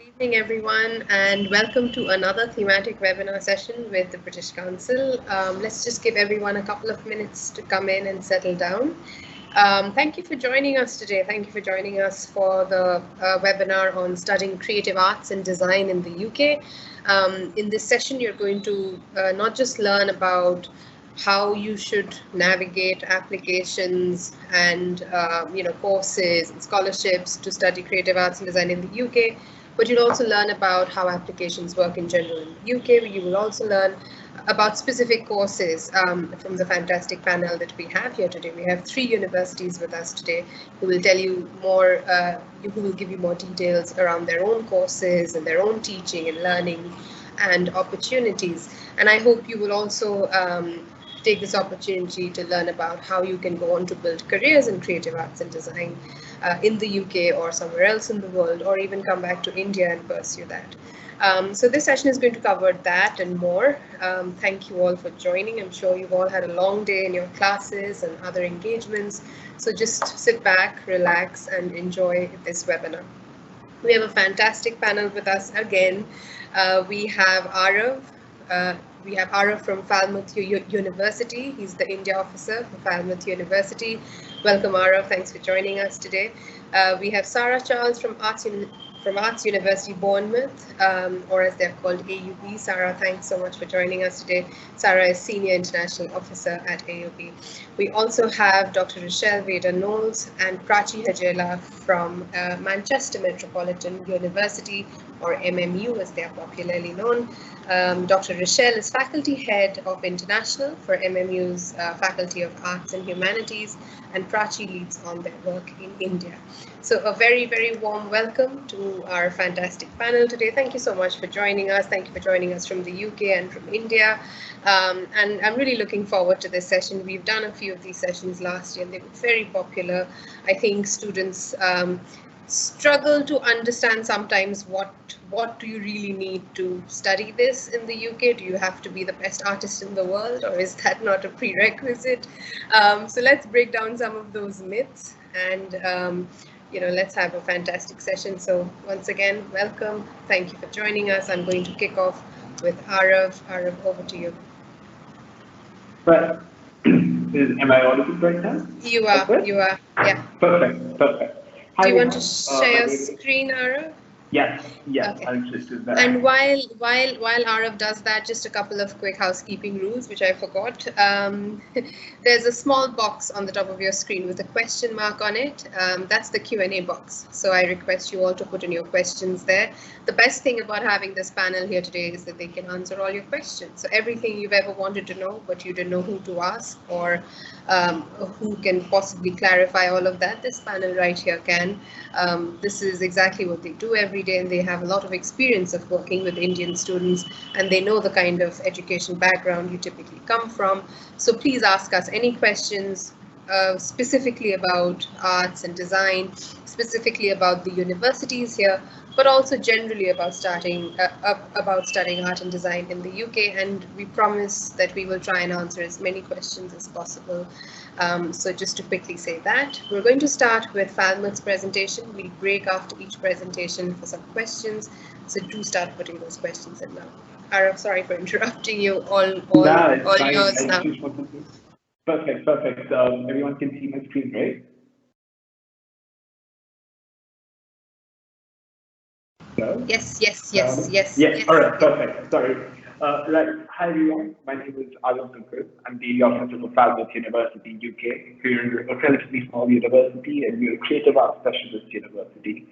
Good evening, everyone, and welcome to another thematic webinar session with the British Council. Let's just give everyone a couple of minutes to come in and settle down. Thank you for joining us today. Thank you for joining us for the webinar on studying creative arts and design in the UK. In this session, you're going to not just learn about how you should navigate applications and courses and scholarships to study creative arts and design in the UK, but you'll also learn about how applications work in general in the UK. You will also learn about specific courses from the fantastic panel that we have here today. We have 3 universities with us today who will tell you more, who will give you more details around their own courses and their own teaching and learning and opportunities. And I hope you will also take this opportunity to learn about how you can go on to build careers in creative arts and design in the UK or somewhere else in the world, or even come back to India and pursue that. So this session is going to cover that and more. Thank you all for joining. I'm sure you've all had a long day in your classes and other engagements. So just sit back, relax, and enjoy this webinar. We have a fantastic panel with us again. We have Arav. We have Arav from Falmouth University. He's the India officer for Falmouth University. Welcome, Arav. Thanks for joining us today. We have Sarah Charles from Arts University, Bournemouth, or as they're called, AUB. Sarah, thanks so much for joining us today. Sarah is Senior International Officer at AUB. We also have Dr. Rochelle Vader-Knowles and Prachi Hajela from Manchester Metropolitan University, or MMU as they are popularly known. Dr. Rochelle is Faculty Head of International for MMU's Faculty of Arts and Humanities, and Prachi leads on their work in India. So a very, very warm welcome to our fantastic panel today. Thank you so much for joining us. Thank you for joining us from the UK and from India. And I'm really looking forward to this session. We've done a few of these sessions last year and they were very popular. I think students struggle to understand sometimes what do you really need to study this in the UK? Do you have to be the best artist in the world, or is that not a prerequisite? So let's break down some of those myths and let's have a fantastic session. So once again, welcome. Thank you for joining us. I'm going to kick off with Arav. Arav, over to you. Right. Am I audible right now? You are. You are. Yeah. Perfect. Perfect. Do you want to share your screen, Arav? Yes, okay. I'll just do that. And while Arav does that, just a couple of quick housekeeping rules, which I forgot. There's a small box on the top of your screen with a question mark on it. That's the Q&A box. So I request you all to put in your questions there. The best thing about having this panel here today is that they can answer all your questions. So everything you've ever wanted to know, but you didn't know who to ask, or who can possibly clarify all of that, this panel right here can. This is exactly what they do every day, and they have a lot of experience of working with Indian students, and they know the kind of education background you typically come from. So please ask us any questions specifically about arts and design, specifically about the universities here, but also generally about studying art and design in the UK. And we promise that we will try and answer as many questions as possible. So just to quickly say that, we're going to start with Falmouth's presentation. We'll break after each presentation for some questions. So do start putting those questions in now. Arav, sorry for interrupting you. All yours now. Perfect. Everyone can see my screen, right? Hello? Yes. All right, perfect. Sorry. Right. Hi, everyone. My name is Arav. I'm the officer for Falmouth University, UK. We're a relatively small university, and we're a creative arts specialist university.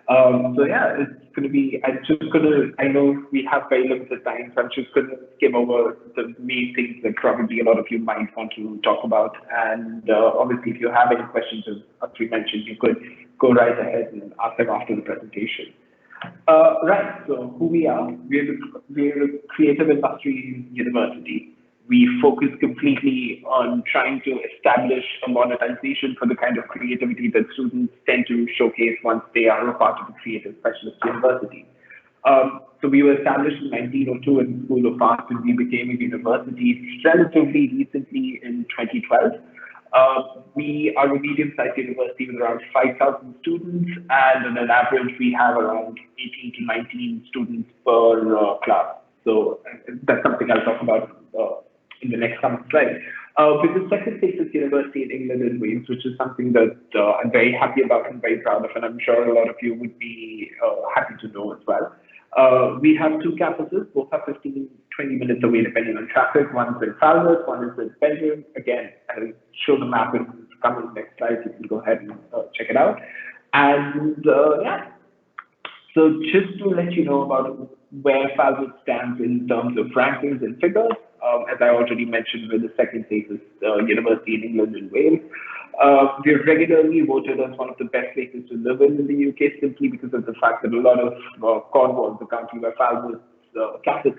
So yeah, it's going to be, I know we have very limited time, so I'm just going to skim over the main things that probably a lot of you might want to talk about. And obviously, if you have any questions, as we mentioned, you could go right ahead and ask them after the presentation. Right, so who we are, we're a creative industry university. We focus completely on trying to establish a monetization for the kind of creativity that students tend to showcase once they are a part of a creative specialist university. So we were established in 1902 in the School of Arts, and we became a university relatively recently in 2012. We are a medium-sized university with around 5,000 students, and on an average, we have around 18 to 19 students per class. So that's something I'll talk about in the next coming slide. We're the second safest university in England and Wales, which is something that I'm very happy about and very proud of, and I'm sure a lot of you would be happy to know as well. We have two campuses, both are 15, 20 minutes away depending on traffic. One's in Falmouth, one is in Belgium. Again, I'll show the map in the coming next slide. You can go ahead and check it out. And yeah, so just to let you know about where Falmouth stands in terms of rankings and figures, as I already mentioned, we're the second safest university in England and Wales. We're regularly voted as one of the best places to live in the UK simply because of the fact that a lot of Cornwall, the county where Falmouth's campus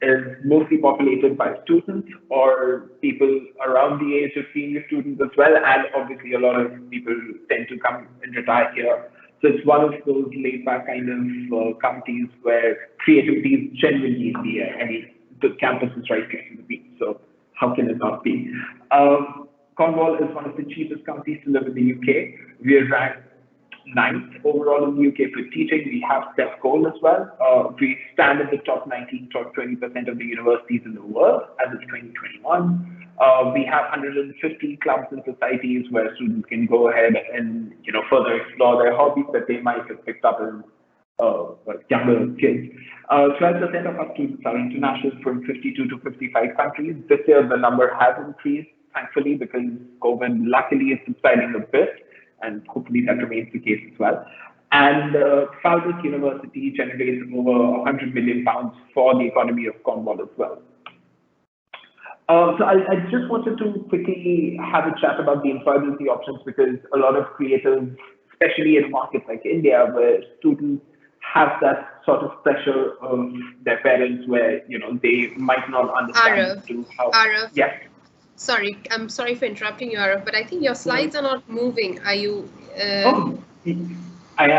is mostly populated by students or people around the age of being a student as well, and obviously a lot of people tend to come and retire here. So it's one of those laid-back kind of counties where creativity is genuinely in the air. I mean, the campus is right next to the beach, so how can it not be? Cornwall is one of the cheapest counties to live in the UK. We are ranked 9th overall in the UK for teaching. We have set goal as well. We stand in the top 19, top 20% of the universities in the world as of 2021. We have 150 clubs and societies where students can go ahead and further explore their hobbies that they might have picked up as younger kids. 12% of our students are international from 52 to 55 countries. This year the number has increased, thankfully, because COVID luckily is subsiding a bit, and hopefully that remains the case as well. And Falmouth University generates over £100 million for the economy of Cornwall as well. So I just wanted to quickly have a chat about the employability options, because a lot of creatives, especially in markets like India, where students have that sort of pressure of their parents, where they might not understand how. Arav. Yes. Sorry, I'm sorry for interrupting you, Arav, but I think your slides are not moving. Are you? I am. Do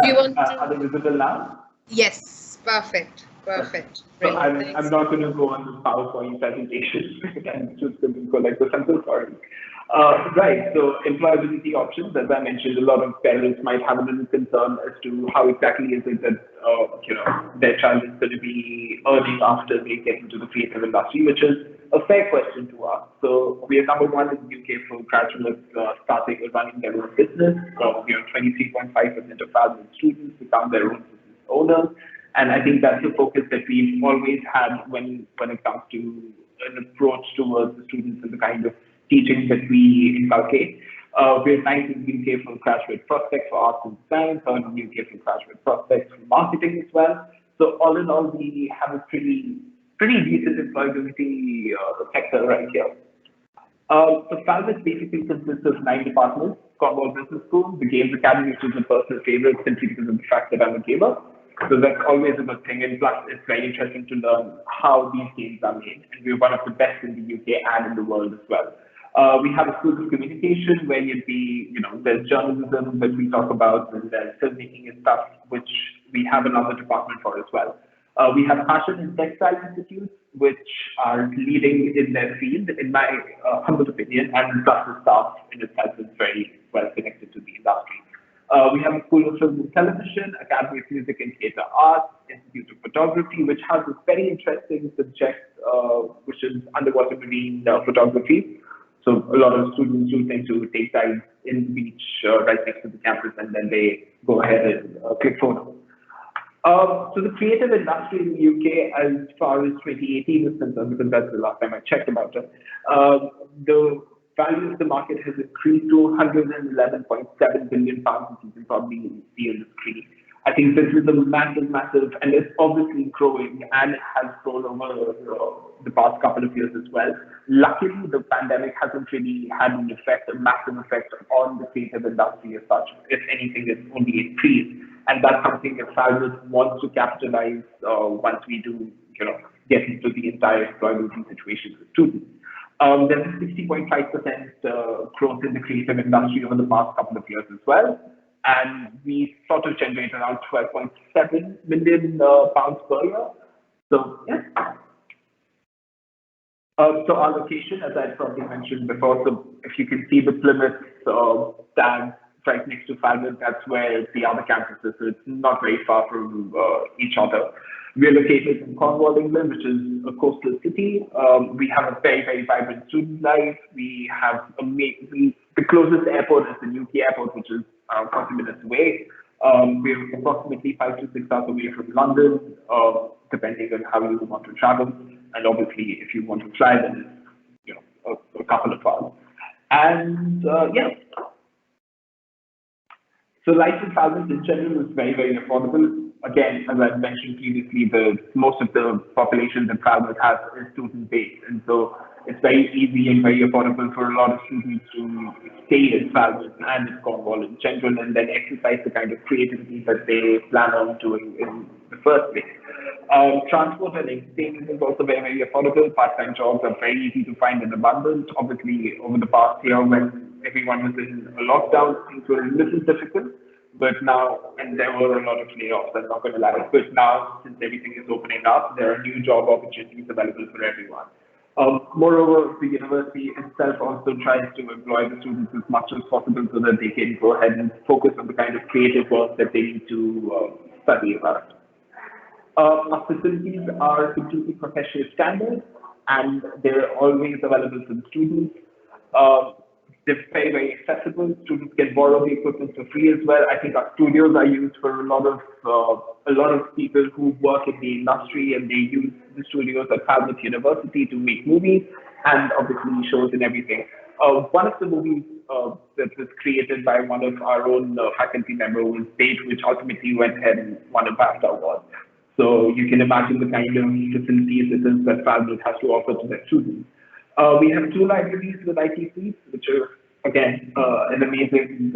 you want to? Are they visible now? Yes, perfect. Perfect. So I'm not going to go on the PowerPoint presentation. I'm just going to go like this. I'm so sorry. Right. So employability options, as I mentioned, a lot of parents might have a little concern as to how exactly is it that their child is going to be earning after they get into the creative industry, which is a fair question to ask. So we are number one in the UK for graduates starting or running their own business. So 23.5% of Falmouth students become their own business owners. And I think that's the focus that we've always had when it comes to an approach towards the students and the kind of teaching that we inculcate. We're ninth in the UK for graduate prospects for arts and design, third in the UK for graduate prospects for marketing as well. So all in all, we have a pretty decent employability sector right here. So Falmouth basically consists of 9 departments: Cornwall Business School, the Games Academy, which is a personal favorite simply because of the fact that I'm a gamer. So that's always a good thing, and plus it's very interesting to learn how these games are made, and we're one of the best in the UK and in the world as well. We have a School of Communication where you'd be, there's journalism that we talk about, and there's filmmaking and stuff, which we have another department for as well. We have Fashion and Textile Institutes, which are leading in their field, in my humble opinion, and plus the staff in itself is very well connected to the industry. We have a School of Film and Television, Academy of Music and Theatre Arts, Institute of Photography, which has a very interesting subject, which is underwater marine photography. So a lot of students do tend to take dives in the beach right next to the campus, and then they go ahead and click photos. So the creative industry in the UK, as far as 2018 is concerned, because that's the last time I checked about it, the value of the market has increased to £111.7 billion, as you can probably see on the screen. I think this is a massive, and it's obviously growing and has grown over the past couple of years as well. Luckily, the pandemic hasn't really had an effect, a massive effect on the creative industry as such. If anything, it's only increased. And that's something that Falmouth wants to capitalize once we do, get into the entire employability situation for students. There's a 60.5% growth in the creative industry over the past couple of years as well. And we sort of generate around £12.7 million per year. So, yeah. So our location, as I probably mentioned before, so if you can see the Plymouth stand right next to Falmouth, that's where the other campus is. So it's not very far from each other. We're located in Cornwall, England, which is a coastal city. We have a very, very vibrant student life. We have the closest airport is the Newquay Airport, which is 40 minutes away. We're approximately 5 to 6 hours away from London, depending on how you want to travel. And obviously, if you want to fly, then it's a couple of hours. And yeah. So life in Falmouth in general is very, very affordable. Again, as I mentioned previously, most of the population that Falmouth has is student-based, and so it's very easy and very affordable for a lot of students to stay in Falmouth and in Cornwall in general, and then exercise the kind of creativity that they plan on doing in the first place. Transport and entertainment is also very, very affordable. Part-time jobs are very easy to find in abundance. Obviously, over the past year, when everyone was in a lockdown, things were a little difficult. But now, and there were a lot of layoffs, I'm not going to lie, but now, since everything is opening up, there are new job opportunities available for everyone. Moreover, the university itself also tries to employ the students as much as possible so that they can go ahead and focus on the kind of creative work that they need to study about. Our facilities are completely professional standards, and they're always available to the students. They're very, very accessible. Students can borrow the equipment for free as well. I think our studios are used for a lot of people who work in the industry, and they use the studios at Falmouth University to make movies and obviously shows and everything. One of the movies that was created by one of our own faculty members was Date, which ultimately went ahead and won a BAFTA award. So you can imagine the kind of facilities it is that Falmouth has to offer to their students. We have 2 libraries with IT suites, which are, again, an amazing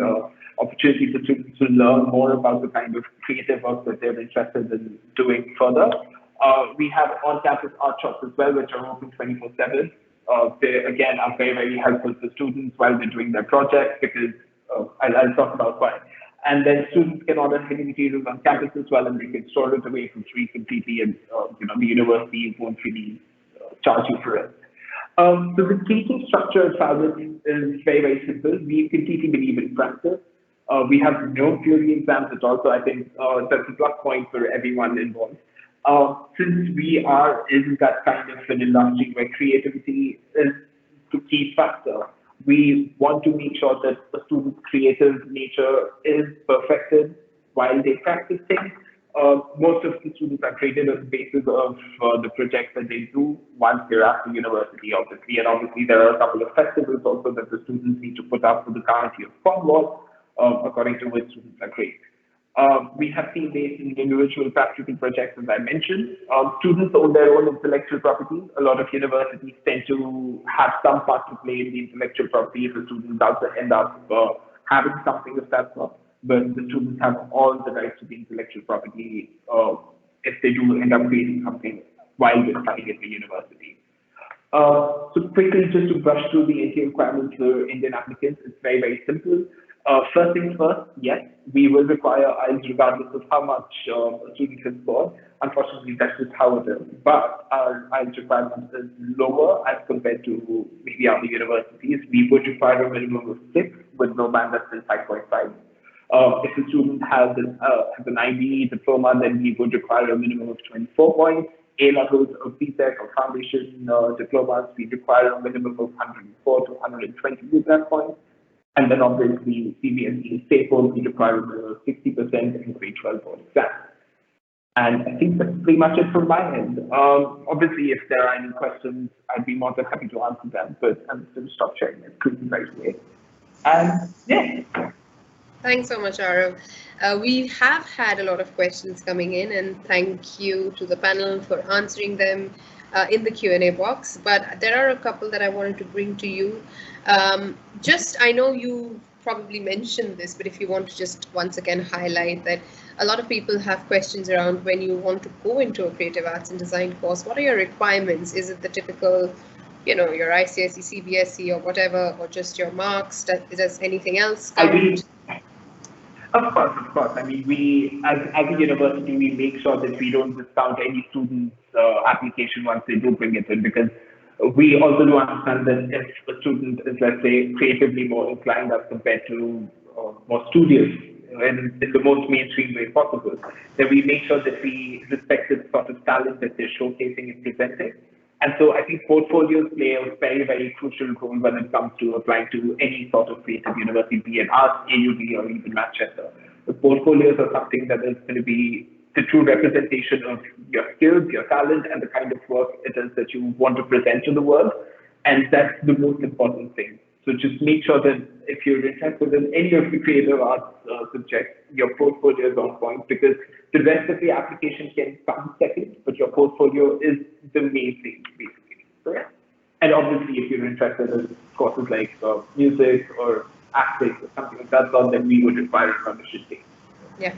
opportunity for students to learn more about the kind of creative work that they're interested in doing further. We have on-campus art shops as well, which are open 24/7. They, again, are very, very helpful for students while they're doing their projects, because I'll talk about why. And then students can order hidden materials on campus as well, and they can store it away for free completely, and the university won't really charge you for it. So the teaching structure at Falmouth is very, very simple. We completely believe in practice. We have no theory exams at all, so I think that's a plus point for everyone involved. Since we are in that kind of an industry where creativity is the key factor, we want to make sure that the student's creative nature is perfected while they practice things. Most of the students are graded on the basis of the projects that they do once they're at the university, obviously. And obviously, there are a couple of festivals also that the students need to put up for the county of Cornwall, according to which students are graded. We have team-based and individual practical projects, as I mentioned. Students own their own intellectual property. A lot of universities tend to have some part to play in the intellectual property if a student does end up having something of that sort. But the students have all the rights to the intellectual property if they do end up creating something while they're studying at the university. So quickly, just to brush through the entry requirements for Indian applicants, it's very, very simple. First things first, yes, we will require IELTS regardless of how much a student can score. Unfortunately, that's just how it is. But our IELTS requirement is lower as compared to maybe other universities. We would require a minimum of 6 with no band less than 5.5. If a student has an IB diploma, then we would require a minimum of 24 points. A levels of BTech or foundation diplomas, we require a minimum of 104 to 120 points. And then obviously CBSE state board, we require a minimum of 60% in grade 12 board exam. And I think that's pretty much it from my end. Obviously, if there are any questions, I'd be more than happy to answer them, but I'm just going to stop sharing my screen right away. And yeah. Thanks so much, Arav. We have had a lot of questions coming in, and thank you to the panel for answering them in the Q&A box. But there are a couple that I wanted to bring to you. I know you probably mentioned this, but if you want to just once again highlight that a lot of people have questions around when you want to go into a creative arts and design course, what are your requirements? Is it the typical, your ICSE, CBSE or whatever, or just your marks? Does anything else count? Of course. I mean, we, as a university, we make sure that we don't discount any student's application once they do bring it in, because We also do understand that if a student is, let's say, creatively more inclined as compared to more studious in the most mainstream way possible, then we make sure that we respect the sort of talent that they're showcasing and presenting. And so I think portfolios play a very, very crucial role when it comes to applying to any sort of creative university, be it us, AUB, or even Manchester. The portfolios are something that is going to be the true representation of your skills, your talent, and the kind of work it is that you want to present to the world. And that's the most important thing. So just make sure that if you're interested in any of the creative arts subjects, your portfolio is on point, because the rest of the application can come second, but your portfolio is the main thing, basically. So yeah. And obviously, if you're interested in courses like music or acting or something like that, then we would require a membership fee. Yeah.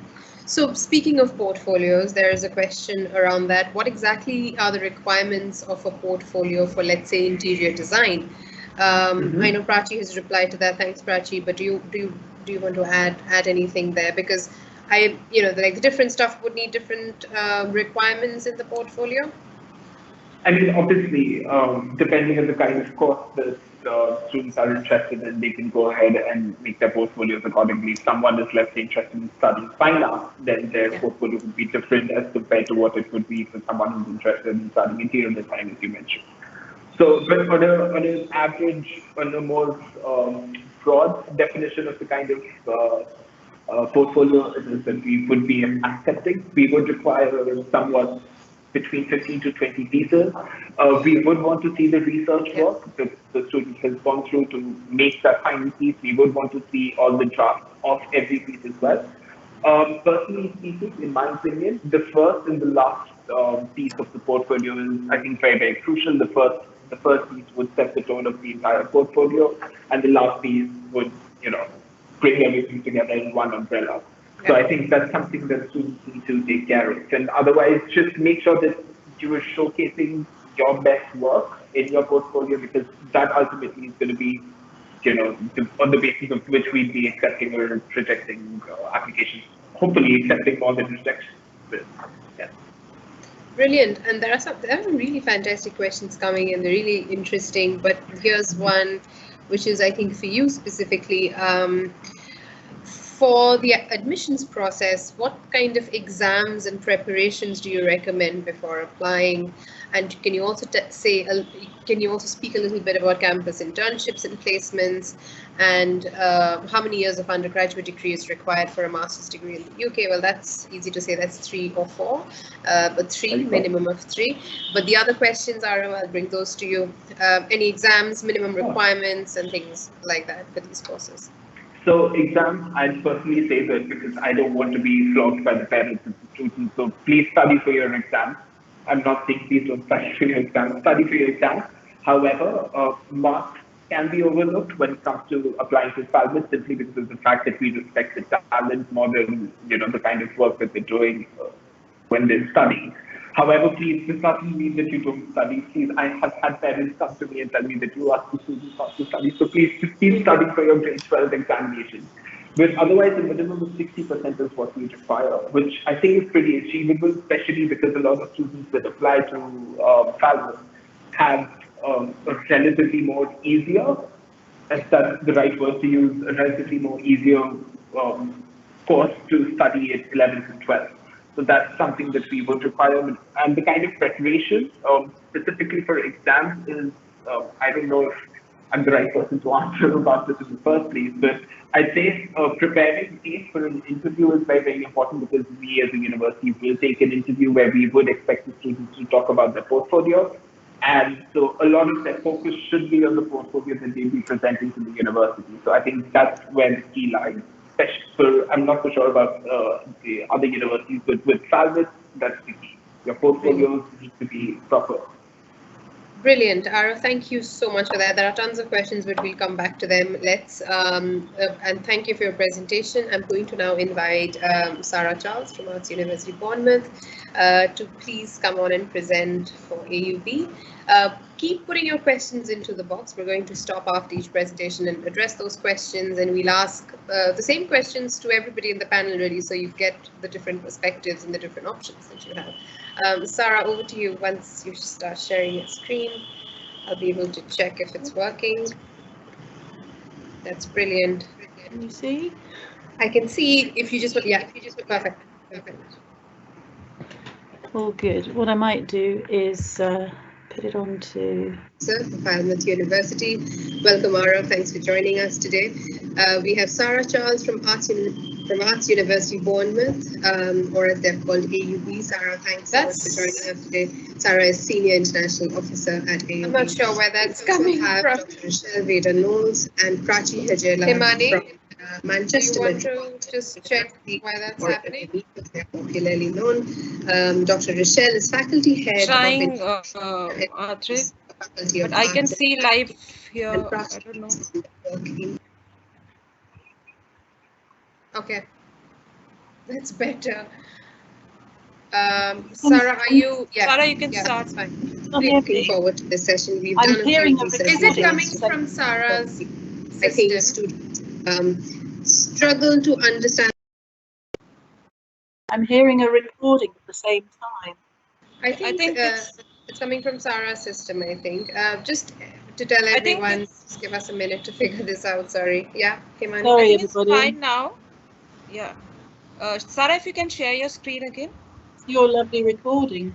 So speaking of portfolios, there is a question around that. What exactly are the requirements of a portfolio for, let's say, interior design? I know Prachi has replied to that. Thanks, Prachi. But do you want to add anything there? Because like the different stuff would need different requirements in the portfolio. I mean, obviously, depending on the kind of course that students are interested in, they can go ahead and make their portfolios accordingly. If someone is, let's say, interested in studying fine art, then their portfolio would be different as compared to what it would be for someone who's interested in studying interior design, as you mentioned. So, but on an average, on a more broad definition of the kind of portfolio it is that we would be accepting, we would require somewhat between 15 to 20 pieces. We would want to see the research work that the student has gone through to make that final piece. We would want to see all the drafts of every piece as well. Personally speaking, in my opinion, the first and the last piece of the portfolio is, I think, very, very crucial. The first piece would set the tone of the entire portfolio, and the last piece would, bring everything together in one umbrella. So I think that's something that students need to take care of. And otherwise, just make sure that you are showcasing your best work in your portfolio, because that ultimately is going to be, on the basis of which we'd be accepting or rejecting applications. Hopefully, accepting more than rejection. Yeah. Brilliant. And there are some really fantastic questions coming in. They're really interesting. But here's one, which is, I think, for you specifically. For the admissions process, what kind of exams and preparations do you recommend before applying? And can you also speak a little bit about campus internships and placements, and how many years of undergraduate degree is required for a master's degree in the UK? Well, that's easy to say, that's 3 or 4, but 3, minimum of 3. But the other questions are, I'll bring those to you. Any exams, minimum requirements, and things like that for these courses? So exams, I'd personally say that because I don't want to be flogged by the parents and the students. So please study for your exams. I'm not saying please don't study for your exams. Study for your exams. However, marks can be overlooked when it comes to applying to Falmouth, simply because of the fact that we respect the talent more than the kind of work that they're doing when they're studying. However, please, this doesn't mean that you don't study. Please, I have had parents come to me and tell me that you ask the students not to study. So please, just keep studying for your grade 12 examination. But otherwise, a minimum of 60% is what we require, which I think is pretty achievable, especially because a lot of students that apply to Falmouth have a relatively more easier, if that's the right word to use, a relatively more easier course to study at 11th and 12th. So that's something that we would require. And the kind of preparation, specifically for exams, is I don't know if I'm the right person to answer about this in the first place, but I'd say preparing the case for an interview is very, very important, because we as a university will take an interview where we would expect the students to talk about their portfolio. And so a lot of their focus should be on the portfolio that they'll be presenting to the university. So I think that's where the key lies. I'm not so sure about the other universities, but with Falmouth, that's the key. Your portfolios need to be proper. Brilliant, Arav. Thank you so much for that. There are tons of questions, but we'll come back to them. And thank you for your presentation. I'm going to now invite Sarah Charles from Arts University Bournemouth to please come on and present for AUB. Keep putting your questions into the box. We're going to stop after each presentation and address those questions, and we'll ask the same questions to everybody in the panel, really, so you get the different perspectives and the different options that you have. Sarah, over to you once you start sharing your screen. I'll be able to check if it's working. That's brilliant. Can you see? I can see if you just, yeah, perfect. All good. What I might do is put it on to... For Bournemouth University. Welcome, Ara. Thanks for joining us today. We have Sarah Charles from Arts University Bournemouth, or as they're called, AUB. Sarah, thanks so much for joining us today. Sarah is Senior International Officer at AUB. I'm not sure where that's coming from. Dr. Rochelle Vader-Knowles and Prachi Hajela from Manchester. Do you want to just check why that's happening? They're popularly known. Dr. Rochelle is faculty head trying, Adri, but I can see live here. I don't know. Okay, that's better. Sarah, are you? Yeah, Sarah, you can start. That's fine. Looking forward to this session. We've done a hearing few a Is it coming from Sarah's system? I think students struggle to understand. I'm hearing a recording at the same time. I think it's coming from Sarah's system, I think. Just to tell everyone, just give us a minute to figure this out. Sorry. Yeah, Himani. Sorry, it's fine now. Yeah. Sarah, if you can share your screen again. It's your lovely recording.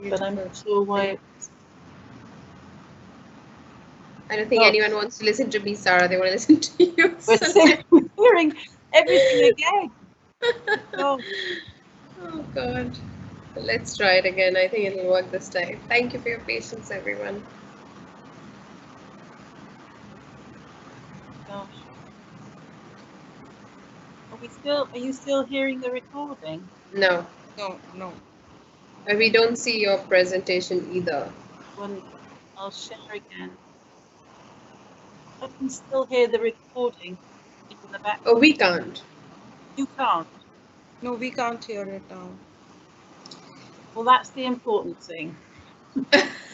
But I'm not sure why. I don't think anyone wants to listen to me, Sarah. They want to listen to you. We're hearing everything again. Oh God. Let's try it again. I think it'll work this time. Thank you for your patience, everyone. Gosh. Are you still hearing the recording? No. No. We don't see your presentation either. Well, I'll share again. I can still hear the recording in the back. Oh, we can't. You can't? No, we can't hear it now. Well, that's the important thing.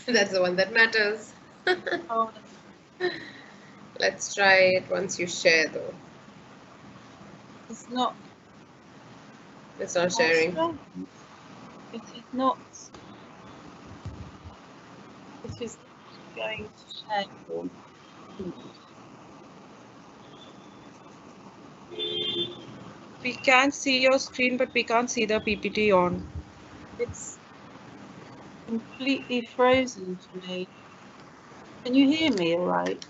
That's the one that matters. Oh. Let's try it once you share, though. It's not sharing. It is not. It is going to share. We can see your screen, but we can't see the PPT on. It's completely frozen to me. Can you hear me all right?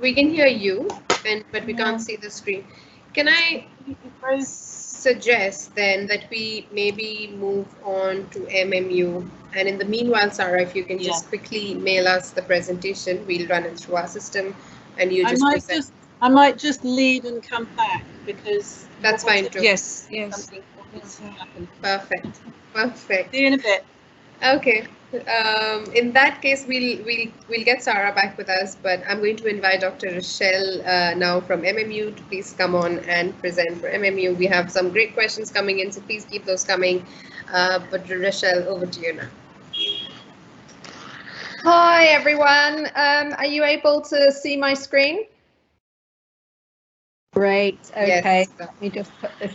We can hear you, but we can't see the screen. Can I suggest then that we maybe move on to MMU? And in the meanwhile, Sarah, if you can just quickly mail us the presentation, we'll run it through our system, and you just present. I might just leave and come back because that's fine too. Yes. Perfect. See you in a bit. Okay. In that case, we'll get Sarah back with us, but I'm going to invite Dr. Rochelle now from MMU to please come on and present for MMU. We have some great questions coming in, so please keep those coming. But Rochelle, over to you now. Hi everyone. Are you able to see my screen? Great. Okay. Yes. Let me just put this.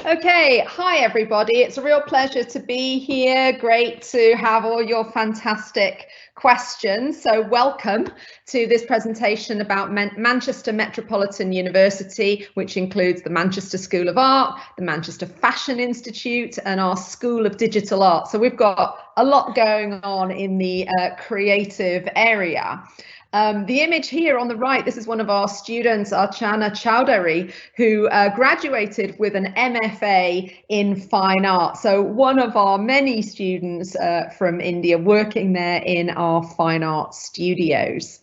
Okay, hi everybody. It's a real pleasure to be here. Great to have all your fantastic questions. So welcome to this presentation about Manchester Metropolitan University, which includes the Manchester School of Art, the Manchester Fashion Institute, and our School of Digital Art. So we've got a lot going on in the creative area. The image here on the right, this is one of our students, Archana Chowdhury, who graduated with an MFA in fine art. So one of our many students from India working there in our fine art studios.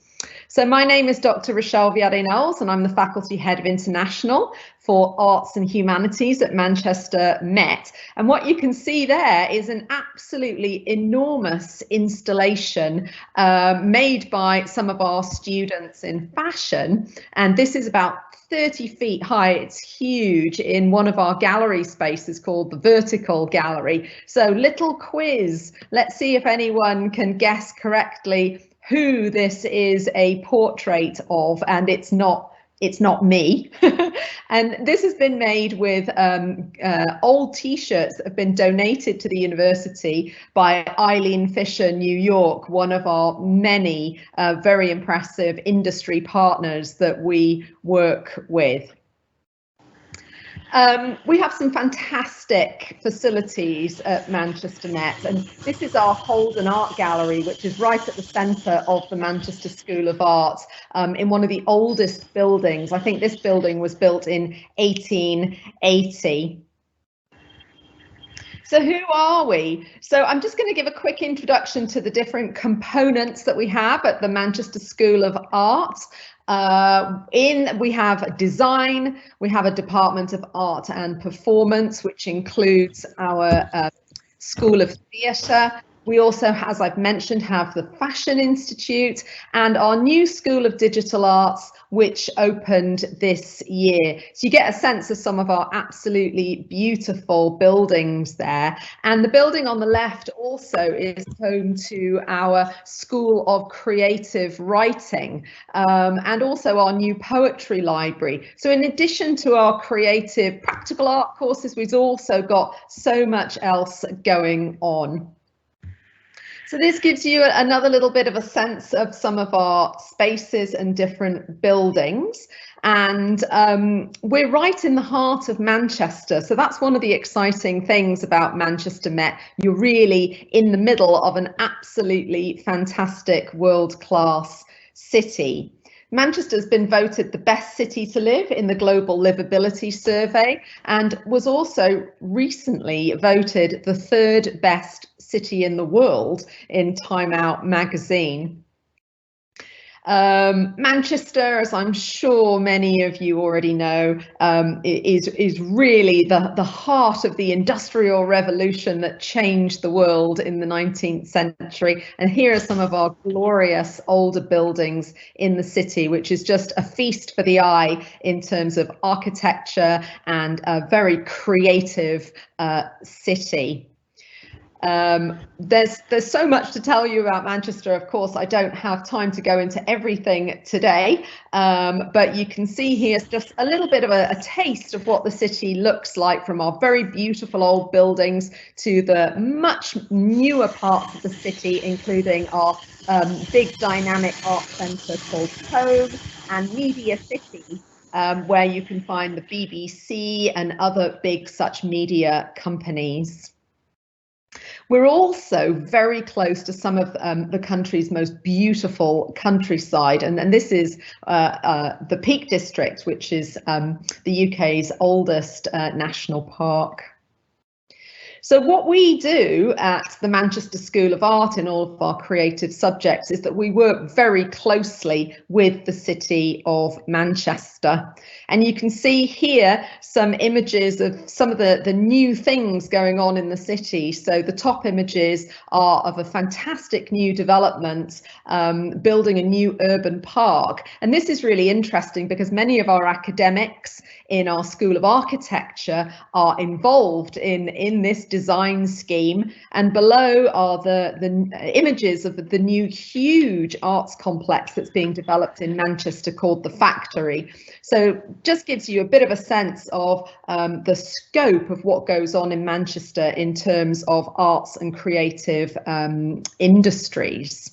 So my name is Dr. Rochelle Vader-Knowles, and I'm the Faculty Head of International for Arts and Humanities at Manchester Met. And what you can see there is an absolutely enormous installation made by some of our students in fashion. And this is about 30 feet high. It's huge in one of our gallery spaces called the Vertical Gallery. So little quiz. Let's see if anyone can guess correctly who this is a portrait of, and it's not It's not me. And this has been made with old t-shirts that have been donated to the university by Eileen Fisher, New York, one of our many very impressive industry partners that we work with. We have some fantastic facilities at Manchester Met, and this is our Holden Art Gallery, which is right at the centre of the Manchester School of Art, in one of the oldest buildings. I think this building was built in 1880. So who are we? So I'm just going to give a quick introduction to the different components that we have at the Manchester School of Art. We have design, we have a department of art and performance, which includes our School of Theatre. We also, as I've mentioned, have the Fashion Institute and our new School of Digital Arts, which opened this year. So you get a sense of some of our absolutely beautiful buildings there. And the building on the left also is home to our School of Creative Writing, and also our new poetry library. So in addition to our creative practical art courses, we've also got so much else going on. So this gives you another little bit of a sense of some of our spaces and different buildings. And we're right in the heart of Manchester. So that's one of the exciting things about Manchester Met. You're really in the middle of an absolutely fantastic world-class city. Manchester has been voted the best city to live in the Global Livability Survey and was also recently voted the 3rd best city in the world in Time Out magazine. Manchester, as I'm sure many of you already know, is really the heart of the Industrial Revolution that changed the world in the 19th century. And here are some of our glorious older buildings in the city, which is just a feast for the eye in terms of architecture and a very creative city. There's so much to tell you about Manchester. Of course, I don't have time to go into everything today, but you can see here just a little bit of a taste of what the city looks like, from our very beautiful old buildings to the much newer parts of the city, including our big dynamic art centre called Cove and Media City, where you can find the BBC and other big such media companies. We're also very close to some of the country's most beautiful countryside, and this is the Peak District, which is the UK's oldest national park. So what we do at the Manchester School of Art in all of our creative subjects is that we work very closely with the city of Manchester. And you can see here some images of some of the new things going on in the city. So the top images are of a fantastic new development, building a new urban park. And this is really interesting because many of our academics in our School of Architecture are involved in this design scheme, and below are the images of the new huge arts complex that's being developed in Manchester called the Factory. So just gives you a bit of a sense of the scope of what goes on in Manchester in terms of arts and creative industries.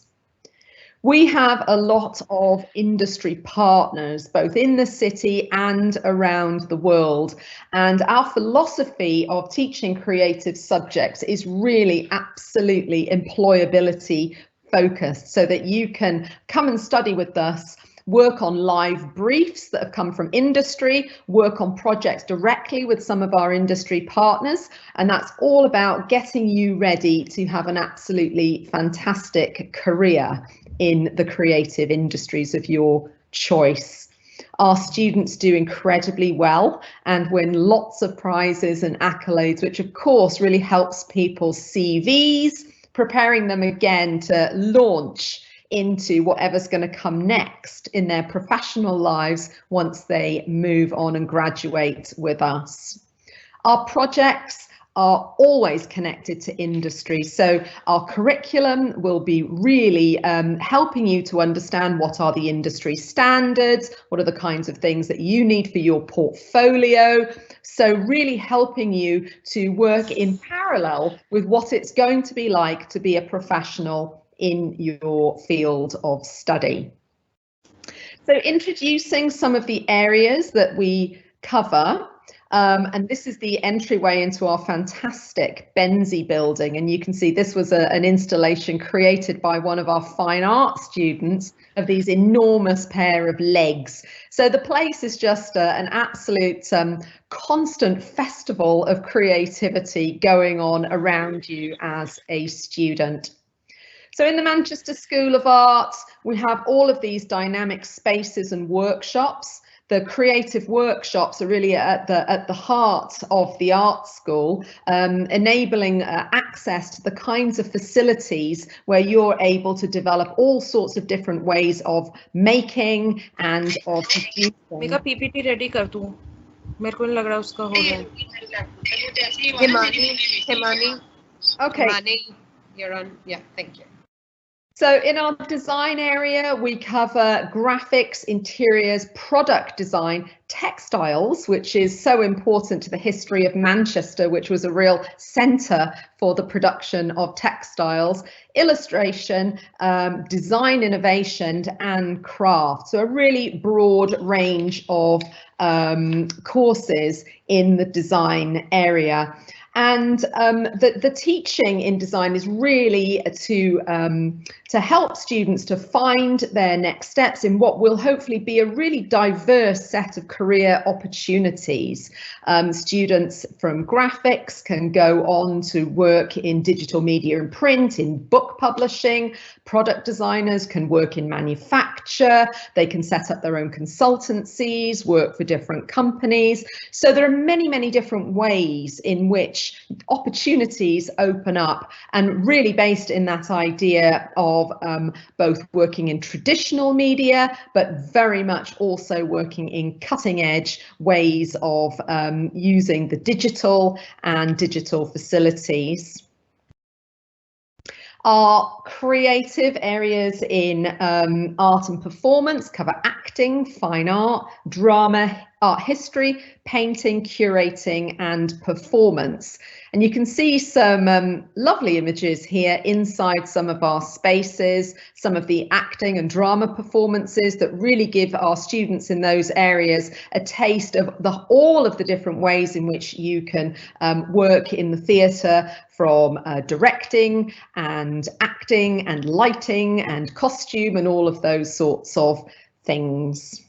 We have a lot of industry partners, both in the city and around the world. And our philosophy of teaching creative subjects is really absolutely employability focused, so that you can come and study with us, work on live briefs that have come from industry, work on projects directly with some of our industry partners, and that's all about getting you ready to have an absolutely fantastic career in the creative industries of your choice. Our students do incredibly well and win lots of prizes and accolades, which of course really helps people's CVs, preparing them again to launch into whatever's going to come next in their professional lives once they move on and graduate with us. Our projects are always connected to industry. So our curriculum will be really helping you to understand what are the industry standards, what are the kinds of things that you need for your portfolio. So really helping you to work in parallel with what it's going to be like to be a professional in your field of study. So introducing some of the areas that we cover. And this is the entryway into our fantastic Benzie building. And you can see this was an installation created by one of our fine art students of these enormous pair of legs. So the place is just an absolute constant festival of creativity going on around you as a student. So in the Manchester School of Art, we have all of these dynamic spaces and workshops. The creative workshops are really at the heart of the art school, enabling access to the kinds of facilities where you're able to develop all sorts of different ways of making and of producing. मेरा PPT ready कर दूं, मेरे को नहीं लग रहा उसका हो रहा है. Himani. Okay. Himani, you're on. Yeah, thank you. So in our design area, we cover graphics, interiors, product design, textiles, which is so important to the history of Manchester, which was a real centre for the production of textiles, illustration, design innovation, and craft. So a really broad range of courses in the design area. And the teaching in design is really to help students to find their next steps in what will hopefully be a really diverse set of career opportunities. Students from graphics can go on to work in digital media and print, in book publishing. Product designers can work in manufacture. They can set up their own consultancies, work for different companies. So there are many, many different ways in which opportunities open up, and really based in that idea of both working in traditional media, but very much also working in cutting edge ways of using the digital and digital facilities. Our creative areas in art and performance cover acting, fine art, drama, art history, painting, curating, and performance. And you can see some lovely images here inside some of our spaces, some of the acting and drama performances that really give our students in those areas a taste of all of the different ways in which you can work in the theatre, from directing and acting and lighting and costume and all of those sorts of things.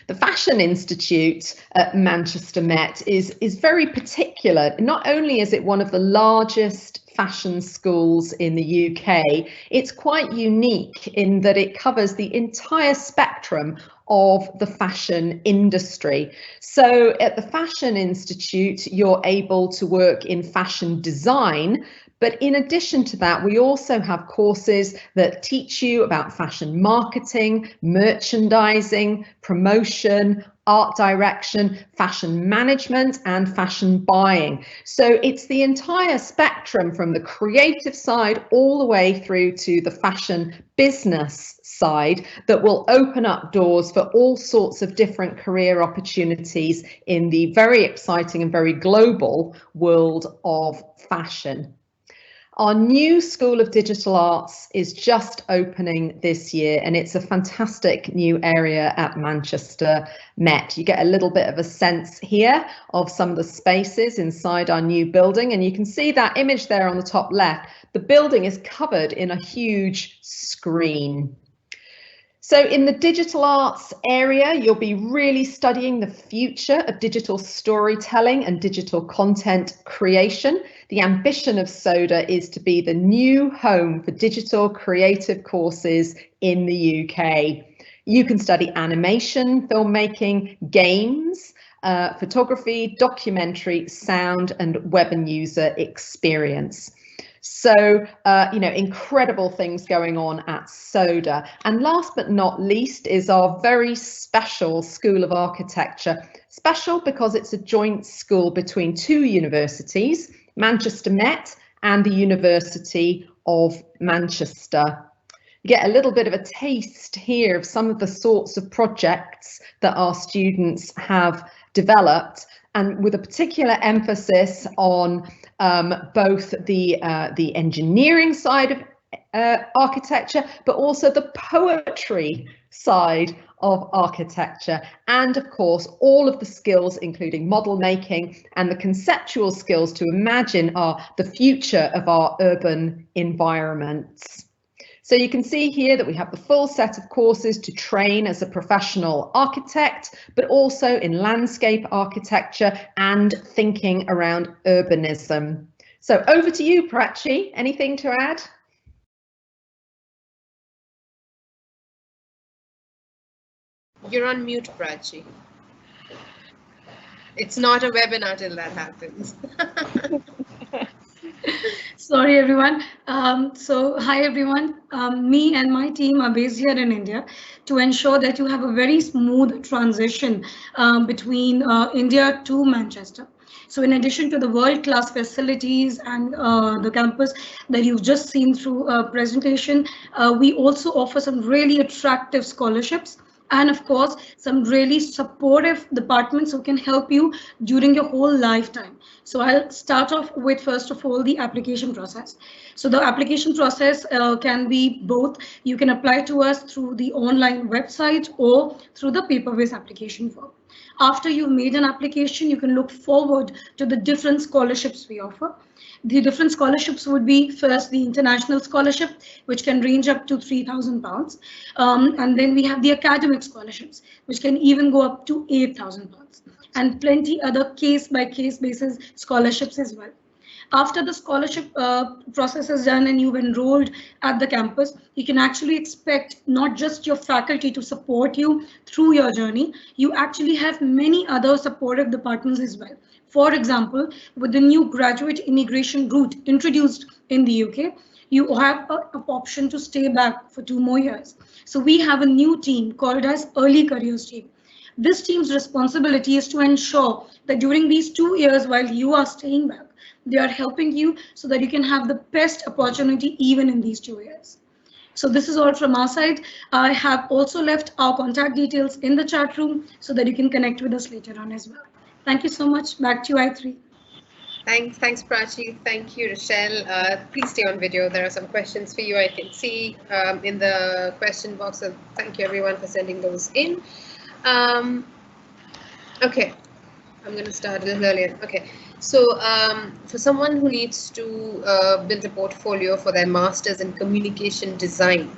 The Fashion Institute at Manchester Met is very particular. Not only is it one of the largest fashion schools in the UK, it's quite unique in that it covers the entire spectrum of the fashion industry. So at the Fashion Institute, you're able to work in fashion design. But in addition to that, we also have courses that teach you about fashion marketing, merchandising, promotion, art direction, fashion management, and fashion buying. So it's the entire spectrum from the creative side all the way through to the fashion business side that will open up doors for all sorts of different career opportunities in the very exciting and very global world of fashion. Our new School of Digital Arts is just opening this year, and it's a fantastic new area at Manchester Met. You get a little bit of a sense here of some of the spaces inside our new building, and you can see that image there on the top left. The building is covered in a huge screen. So in the digital arts area, you'll be really studying the future of digital storytelling and digital content creation. The ambition of SODA is to be the new home for digital creative courses in the UK. You can study animation, filmmaking, games, photography, documentary, sound, and web and user experience. So, incredible things going on at SODA. And last but not least is our very special School of Architecture. Special because it's a joint school between two universities, Manchester Met and the University of Manchester. You get a little bit of a taste here of some of the sorts of projects that our students have developed, and with a particular emphasis on both the engineering side of architecture, but also the poetry side of architecture, and of course all of the skills including model making and the conceptual skills to imagine the future of our urban environments. So you can see here that we have the full set of courses to train as a professional architect, but also in landscape architecture and thinking around urbanism. So over to you, Prachi. Anything to add? You're on mute, Prachi. It's not a webinar till that happens. Sorry, everyone. Hi, everyone. Me and my team are based here in India to ensure that you have a very smooth transition between India to Manchester. So in addition to the world-class facilities and the campus that you've just seen through a presentation, we also offer some really attractive scholarships, and of course, some really supportive departments who can help you during your whole lifetime. So I'll start off with, first of all, the application process. So the application process can be both. You can apply to us through the online website or through the paper-based application form. After you've made an application, you can look forward to the different scholarships we offer. The different scholarships would be, first, the international scholarship, which can range up to £3,000. And then we have the academic scholarships, which can even go up to £8,000, and plenty other case-by-case basis scholarships as well. After the scholarship process is done and you've enrolled at the campus, you can actually expect not just your faculty to support you through your journey, you actually have many other supportive departments as well. For example, with the new graduate immigration route introduced in the UK, you have an option to stay back for 2 more years. So we have a new team called as Early Careers Team. This team's responsibility is to ensure that during these 2 years while you are staying back, they are helping you so that you can have the best opportunity even in these 2 years. So this is all from our side. I have also left our contact details in the chat room so that you can connect with us later on as well. Thank you so much. Back to you, I3. Thanks, Prachi. Thank you, Rochelle. Please stay on video. There are some questions for you. I can see in the question box. So thank you, everyone, for sending those in. Okay, I'm going to start a little earlier. Okay, so for someone who needs to build a portfolio for their master's in communication design,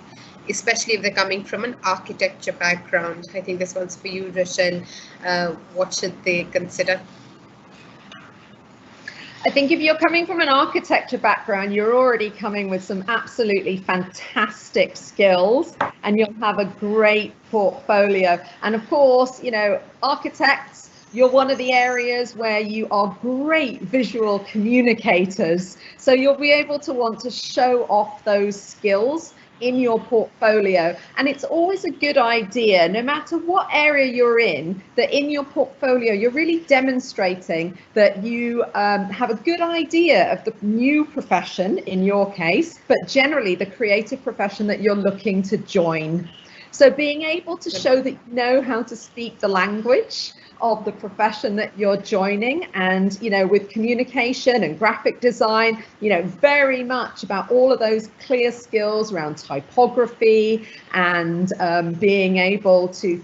especially if they're coming from an architecture background, I think this one's for you, Rochelle. What should they consider? I think if you're coming from an architecture background, you're already coming with some absolutely fantastic skills, and you'll have a great portfolio. And of course, architects, you're one of the areas where you are great visual communicators. So you'll be able to want to show off those skills in your portfolio. And it's always a good idea, no matter what area you're in, that in your portfolio, you're really demonstrating that you have a good idea of the new profession, in your case, but generally the creative profession that you're looking to join. So being able to show that you know how to speak the language of the profession that you're joining, and with communication and graphic design, very much about all of those clear skills around typography and being able to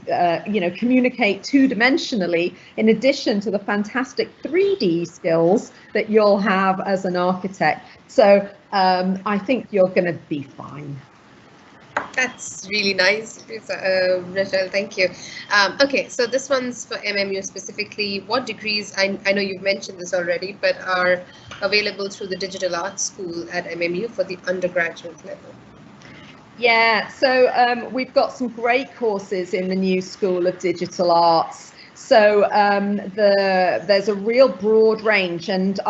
communicate two-dimensionally, in addition to the fantastic 3D skills that you'll have as an architect. So I think you're going to be fine. That's really nice, Rachel, thank you. Okay, so this one's for MMU specifically. What degrees, I know you've mentioned this already, but are available through the Digital Arts School at MMU for the undergraduate level? Yeah, so we've got some great courses in the new School of Digital Arts. So there's a real broad range, and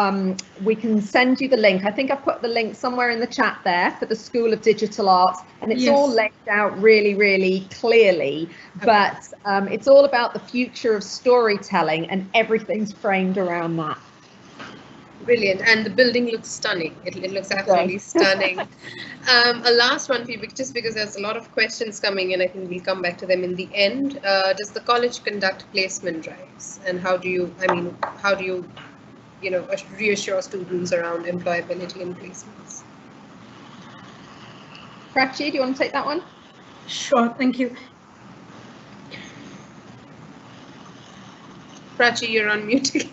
we can send you the link. I think I put the link somewhere in the chat there for the School of Digital Arts, and it's all laid out really, really clearly. But it's all about the future of storytelling, and everything's framed around that. Brilliant, and the building looks stunning. It looks absolutely stunning. A last one for you, just because there's a lot of questions coming in, I think we'll come back to them in the end. Does the college conduct placement drives, and how do you reassure students around employability and placements? Prachi, do you want to take that one? Sure, thank you. Prachi, you're on mute again.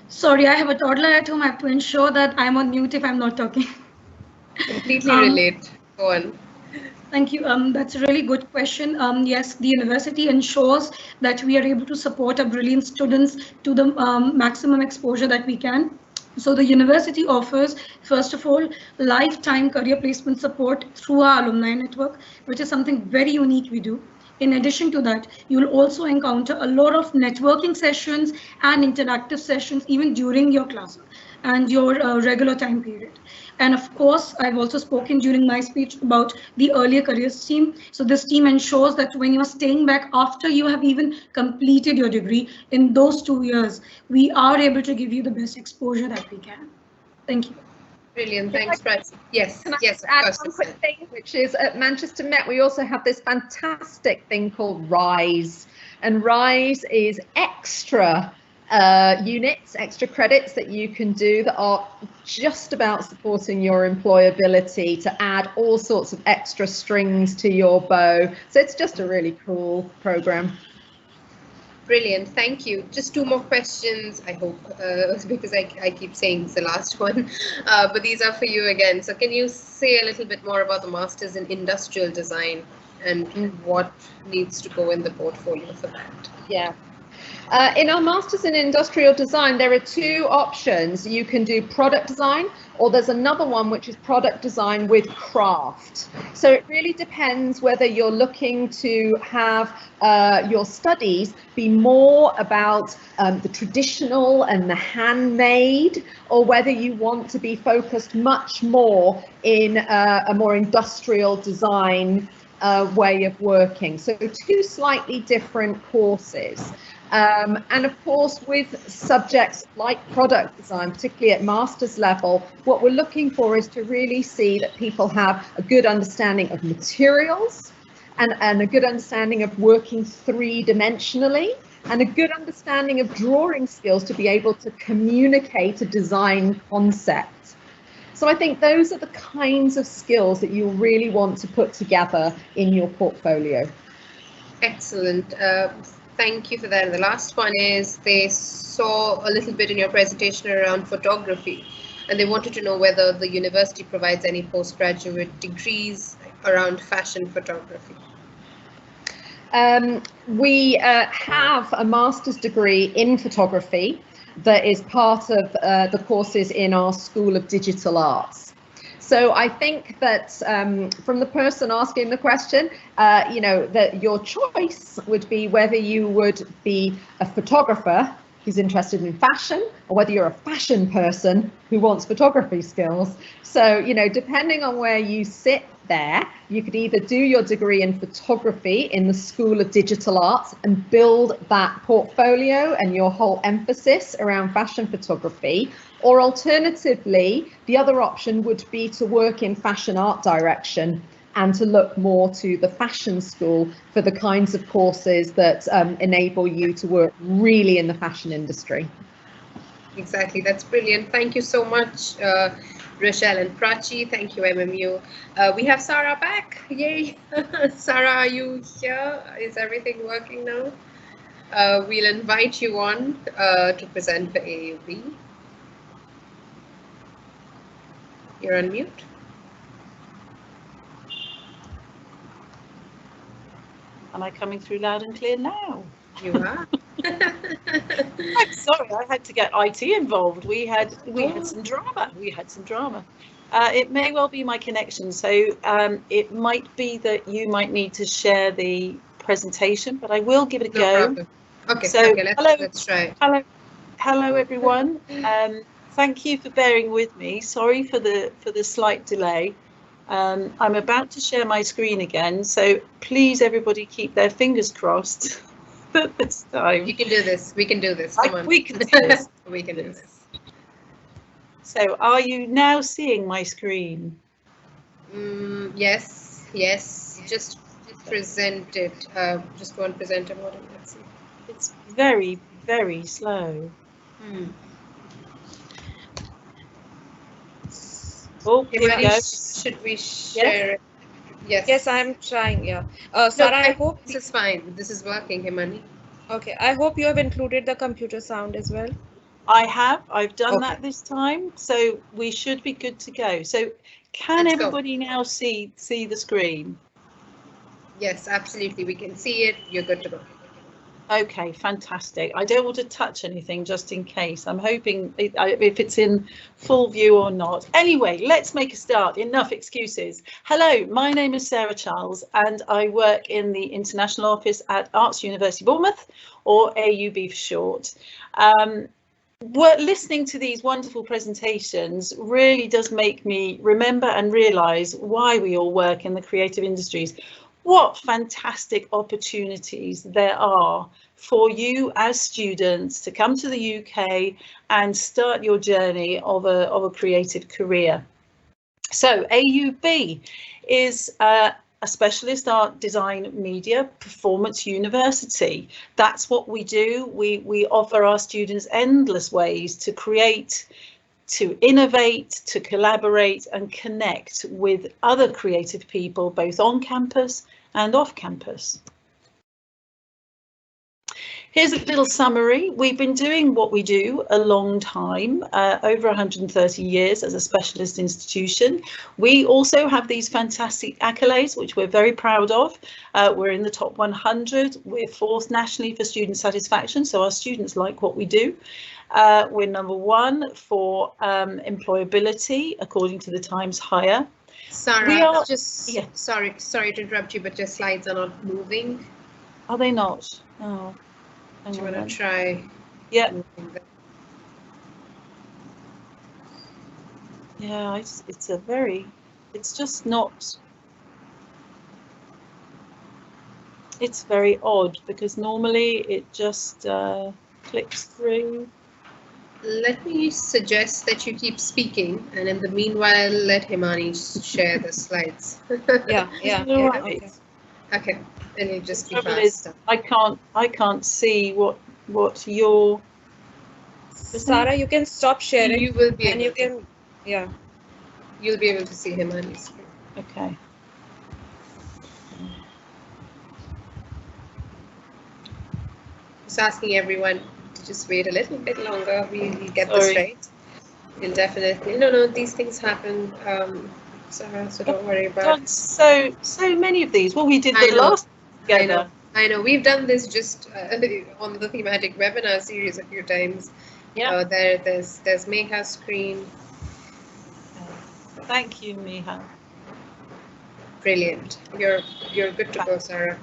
Sorry, I have a toddler at home. I have to ensure that I'm on mute if I'm not talking. Completely relate. Go on. Thank you. That's a really good question. Yes, the university ensures that we are able to support our brilliant students to the maximum exposure that we can. So the university offers, first of all, lifetime career placement support through our alumni network, which is something very unique we do. In addition to that, you'll also encounter a lot of networking sessions and interactive sessions even during your class and your regular time period. And of course, I've also spoken during my speech about the earlier careers team. So this team ensures that when you're staying back after you have even completed your degree in those 2 years, we are able to give you the best exposure that we can. Thank you. Brilliant, thanks, Prachi. Yes, yes, of add course. one quick thing, which is at Manchester Met, we also have this fantastic thing called Rise, and Rise is extra units, extra credits that you can do that are just about supporting your employability to add all sorts of extra strings to your bow. So it's just a really cool program. Brilliant, thank you. Just 2 more questions, I hope, because I keep saying it's the last one, but these are for you again. So can you say a little bit more about the Masters in Industrial Design and what needs to go in the portfolio for that? Yeah. In our Masters in Industrial Design, there are 2 options. You can do product design, or there's another one which is product design with craft. So it really depends whether you're looking to have your studies be more about the traditional and the handmade, or whether you want to be focused much more in a more industrial design way of working. So 2 slightly different courses. And of course, with subjects like product design, particularly at master's level, what we're looking for is to really see that people have a good understanding of materials and a good understanding of working 3-dimensionally and a good understanding of drawing skills to be able to communicate a design concept. So I think those are the kinds of skills that you really want to put together in your portfolio. Excellent. Thank you for that. And the last one is they saw a little bit in your presentation around photography, and they wanted to know whether the university provides any postgraduate degrees around fashion photography. We have a master's degree in photography that is part of the courses in our School of Digital Arts. So I think that from the person asking the question, that your choice would be whether you would be a photographer who's interested in fashion, or whether you're a fashion person who wants photography skills. So, depending on where you sit there, you could either do your degree in photography in the School of Digital Arts and build that portfolio and your whole emphasis around fashion photography, or alternatively, the other option would be to work in fashion art direction and to look more to the fashion school for the kinds of courses that enable you to work really in the fashion industry. Exactly, that's brilliant. Thank you so much, Rochelle and Prachi. Thank you, MMU. We have Sarah back. Yay. Sarah, are you here? Is everything working now? We'll invite you on to present for AUB. You're on mute. Am I coming through loud and clear now? You are. I'm sorry, I had to get IT involved. We had some drama. It may well be my connection, so it might be that you might need to share the presentation, but I will give it a No go. problem. Okay, So, okay, let's try. Hello everyone. Thank you for bearing with me. Sorry for the slight delay. I'm about to share my screen again, so please everybody keep their fingers crossed at this time. You can do this. We can do this. Come on. We can do this. We can do this. So are you now seeing my screen? Yes, yes. Just present it. Just go on presenter mode and let's see. It's very, very slow. Oh, here we go. Should we share it? Yes. Yes, I'm trying. Yeah. No, Sarah, I hope this is fine. This is working, Himani. Okay. I hope you have included the computer sound as well. I have. I've done that this time, so we should be good to go. So, can everybody now see the screen? Yes, absolutely. We can see it. You're good to go. Okay, fantastic. I don't want to touch anything just in case. I'm hoping if it's in full view or not. Anyway, let's make a start. Enough excuses. Hello, my name is Sarah Charles and I work in the international office at Arts University Bournemouth, or AUB for short. Listening to these wonderful presentations really does make me remember and realise why we all work in the creative industries. What fantastic opportunities there are for you as students to come to the UK and start your journey of a creative career. So AUB is a specialist art design media performance university. That's what we do. We offer our students endless ways to create, to innovate, to collaborate and connect with other creative people, both on campus and off campus. Here's a little summary. We've been doing what we do a long time, over 130 years as a specialist institution. We also have these fantastic accolades, which we're very proud of. We're in the top 100. We're 4th nationally for student satisfaction, so our students like what we do. We're number 1 for employability, according to the Times Higher. Sarah, sorry to interrupt you, but your slides are not moving. Are they not? Oh. Do you want to try? Yeah. Yeah, it's just not. It's very odd because normally it just clicks through. Let me suggest that you keep speaking, and in the meanwhile, let Himani share the slides. Yeah. Okay, then you just be faster. I can't see what your. Sarah, you can stop sharing. You will be. And you can, yeah. You'll be able to see Himani's screen. Okay. Just asking everyone to just wait a little bit longer. We'll get this right. We'll definitely. No, these things happen. Sarah, so don't worry about it. So many of these. Well, we did the last together. I know. We've done this just on the thematic webinar series a few times. Yeah. There's Meha's screen. Thank you, Meha. Brilliant. You're good to go, Sarah.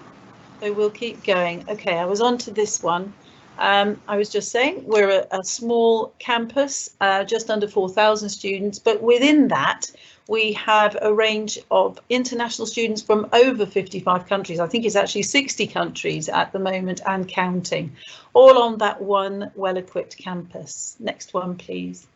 So we'll keep going. Okay, I was on to this one. I was just saying we're a small campus, just under 4,000 students, but within that we have a range of international students from over 55 countries. I think it's actually 60 countries at the moment and counting, all on that one well-equipped campus. Next one, please.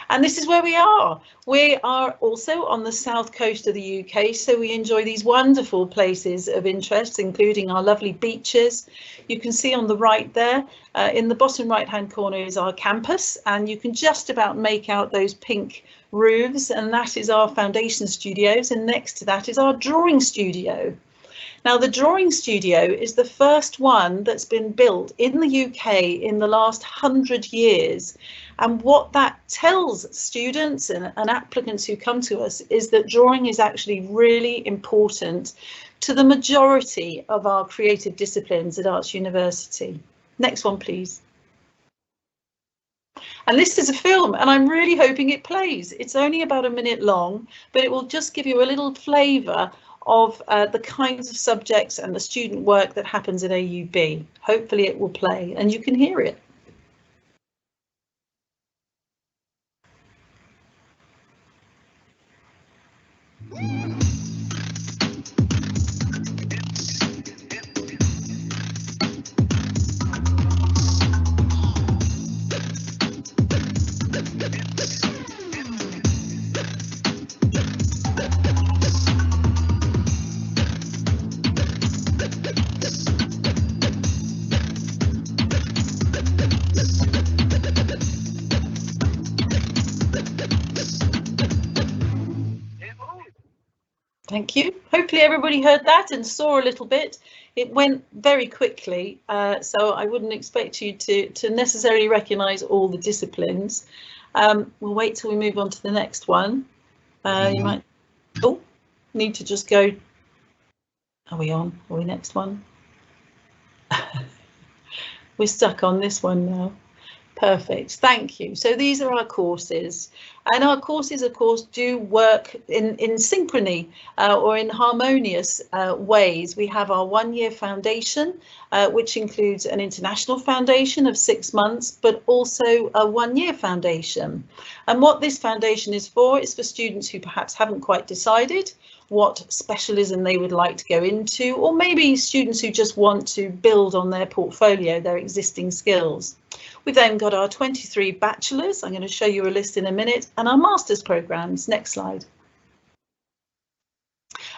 And this is where we are. We are also on the south coast of the UK, so we enjoy these wonderful places of interest, including our lovely beaches. You can see on the right there, in the bottom right-hand corner is our campus, and you can just about make out those pink roofs, and that is our foundation studios, and next to that is our drawing studio. Now, the drawing studio is the first one that's been built in the UK in the last 100 years. And what that tells students and applicants who come to us is that drawing is actually really important to the majority of our creative disciplines at Arts University. Next one, please. And this is a film, and I'm really hoping it plays. It's only about a minute long, but it will just give you a little flavour of the kinds of subjects and the student work that happens at AUB. Hopefully it will play and you can hear it. Thank you. Hopefully everybody heard that and saw a little bit. It went very quickly, so I wouldn't expect you to necessarily recognise all the disciplines. We'll wait till we move on to the next one. You might, need to just go. Are we on? Are we next one? We're stuck on this one now. Perfect, thank you. So these are our courses, and our courses of course do work in synchrony or in harmonious ways. We have our 1-year foundation, which includes an international foundation of 6 months, but also a 1-year foundation. And what this foundation is for students who perhaps haven't quite decided what specialism they would like to go into, or maybe students who just want to build on their portfolio, their existing skills. We've then got our 23 bachelors, I'm going to show you a list in a minute, and our master's programs. Next slide.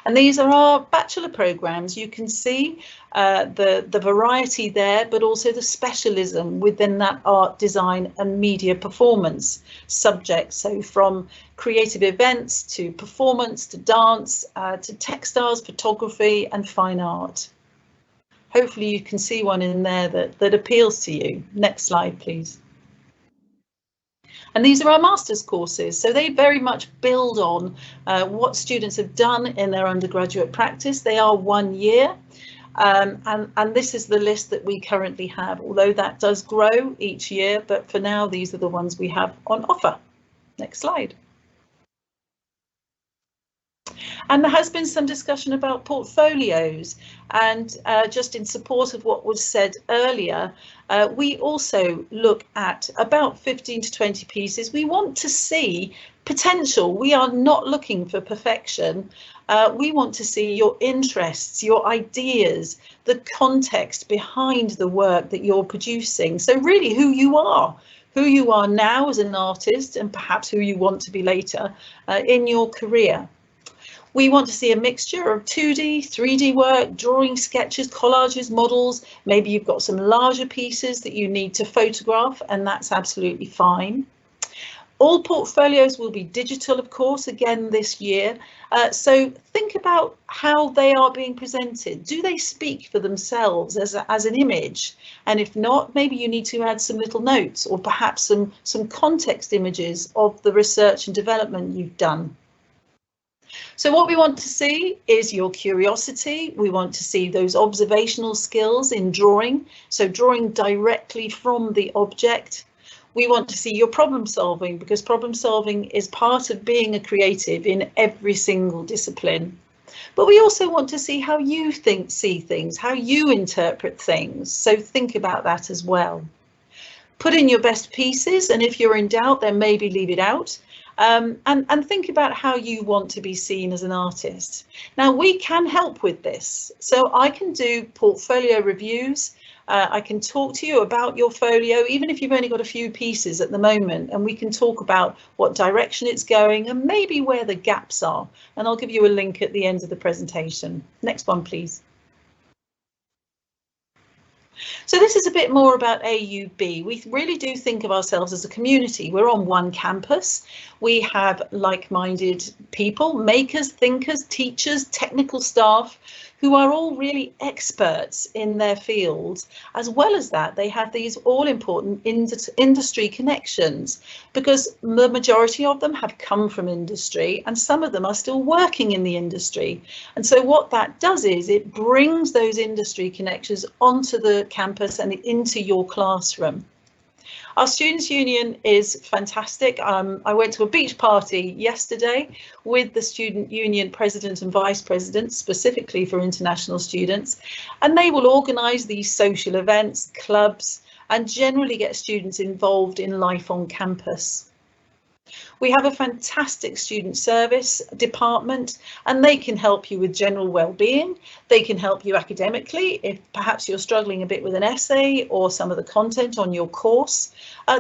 And these are our bachelor programs. You can see the variety there, but also the specialism within that art, design and media performance subject. So from creative events to performance, to dance, to textiles, photography and fine art. Hopefully you can see one in there that appeals to you. Next slide, please. And these are our master's courses, so they very much build on what students have done in their undergraduate practice. They are 1 year, and this is the list that we currently have, although that does grow each year, but for now these are the ones we have on offer. Next slide. And there has been some discussion about portfolios, and just in support of what was said earlier, we also look at about 15 to 20 pieces. We want to see potential. We are not looking for perfection. We want to see your interests, your ideas, the context behind the work that you're producing. So really who you are now as an artist, and perhaps who you want to be later in your career. We want to see a mixture of 2D, 3D work, drawing, sketches, collages, models. Maybe you've got some larger pieces that you need to photograph, and that's absolutely fine. All portfolios will be digital, of course, again this year. So think about how they are being presented. Do they speak for themselves as an image? And if not, maybe you need to add some little notes, or perhaps some context images of the research and development you've done. So what we want to see is your curiosity. We want to see those observational skills in drawing, so drawing directly from the object. We want to see your problem solving, because problem solving is part of being a creative in every single discipline. But we also want to see how you see things, how you interpret things. So think about that as well. Put in your best pieces, and if you're in doubt, then maybe leave it out. And think about how you want to be seen as an artist. Now, we can help with this. So I can do portfolio reviews. I can talk to you about your folio, even if you've only got a few pieces at the moment, and we can talk about what direction it's going and maybe where the gaps are. And I'll give you a link at the end of the presentation. Next one, please. So this is a bit more about AUB. We really do think of ourselves as a community. We're on one campus. We have like-minded people, makers, thinkers, teachers, technical staff, who are all really experts in their fields. As well as that, they have these all-important industry connections, because the majority of them have come from industry, and some of them are still working in the industry. And so what that does is it brings those industry connections onto the campus and into your classroom. Our Students' Union is fantastic. I went to a beach party yesterday with the Student Union President and Vice President, specifically for international students, and they will organise these social events, clubs, and generally get students involved in life on campus. We have a fantastic student service department, and they can help you with general well-being. They can help you academically if perhaps you're struggling a bit with an essay or some of the content on your course.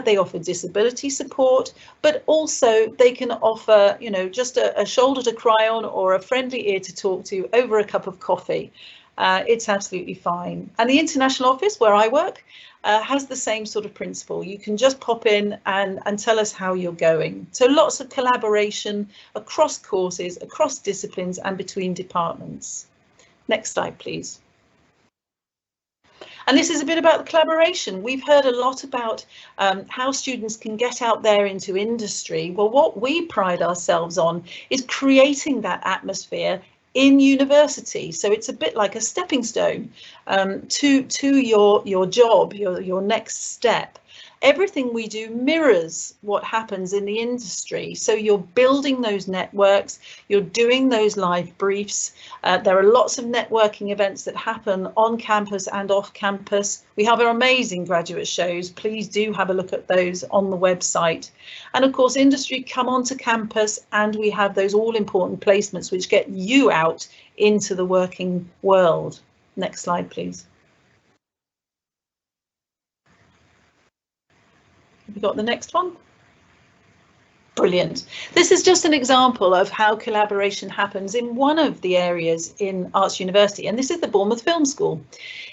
They offer disability support, but also they can offer, you know, just a shoulder to cry on or a friendly ear to talk to over a cup of coffee. It's absolutely fine. And the international office where I work has the same sort of principle. You can just pop in and tell us how you're going. So lots of collaboration across courses, across disciplines and between departments. Next slide, please. And this is a bit about the collaboration. We've heard a lot about how students can get out there into industry. Well, what we pride ourselves on is creating that atmosphere in university, so it's a bit like a stepping stone to your job, your next step. Everything we do mirrors what happens in the industry, so you're building those networks, you're doing those live briefs. There are lots of networking events that happen on campus and off campus. We have our amazing graduate shows. Please do have a look at those on the website. And of course, industry come onto campus, and we have those all important placements which get you out into the working world. Next slide, please. Have we got the next one? Brilliant. This is just an example of how collaboration happens in one of the areas in Arts University, and this is the Bournemouth Film School.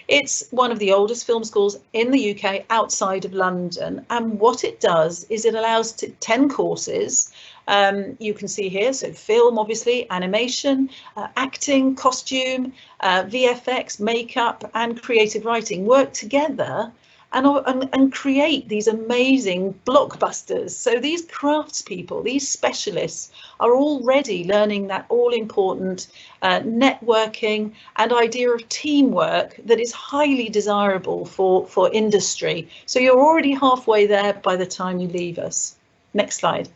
It's one of the oldest film schools in the UK outside of London, and what it does is it allows 10 courses. You can see here, so film, obviously, animation, acting, costume, VFX, makeup and creative writing work together and create these amazing blockbusters. So these craftspeople, these specialists are already learning that all-important networking and idea of teamwork that is highly desirable for industry. So you're already halfway there by the time you leave us. Next slide.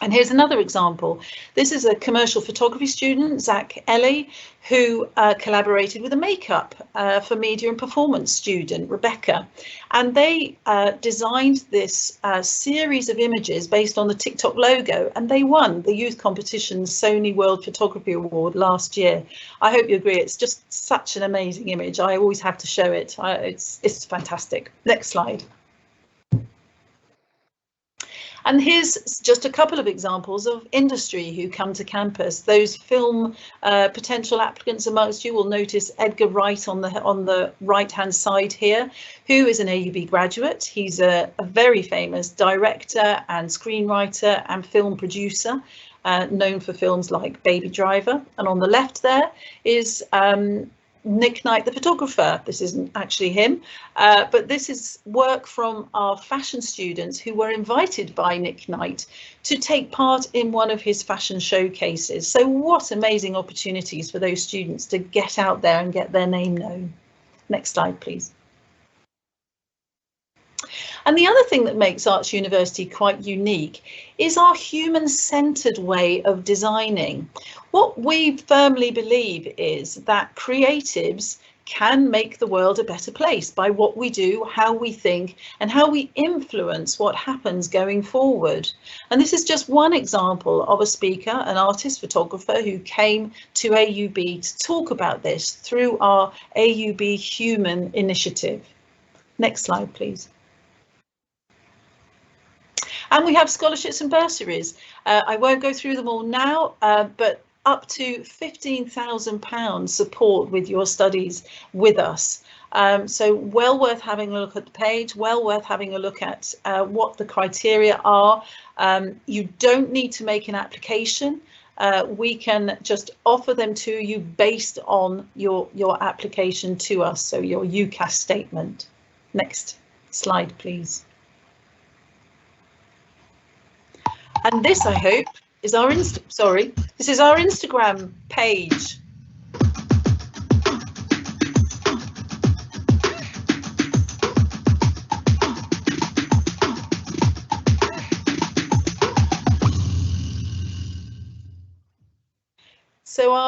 And here's another example. This is a commercial photography student, Zach Ellie, who collaborated with a makeup for media and performance student, Rebecca. And they designed this series of images based on the TikTok logo, and they won the youth competition's Sony World Photography Award last year. I hope you agree, it's just such an amazing image. I always have to show it. It's fantastic. Next slide. And here's just a couple of examples of industry who come to campus. Those film potential applicants amongst you will notice Edgar Wright on the right-hand side here, who is an AUB graduate. He's a very famous director and screenwriter and film producer, known for films like Baby Driver. And on the left there is Nick Knight, the photographer. This isn't actually him, but this is work from our fashion students who were invited by Nick Knight to take part in one of his fashion showcases. So what amazing opportunities for those students to get out there and get their name known. Next slide, please. And the other thing that makes Arts University quite unique is our human-centered way of designing. What we firmly believe is that creatives can make the world a better place by what we do, how we think, and how we influence what happens going forward. And this is just one example of a speaker, an artist photographer who came to AUB to talk about this through our AUB Human initiative. Next slide, please. And we have scholarships and bursaries. I won't go through them all now, but up to £15,000 support with your studies with us. So well worth having a look at the page, well worth having a look at what the criteria are. You don't need to make an application. We can just offer them to you based on your application to us, so your UCAS statement. Next slide, please. And this, I hope, is our this is our Instagram page.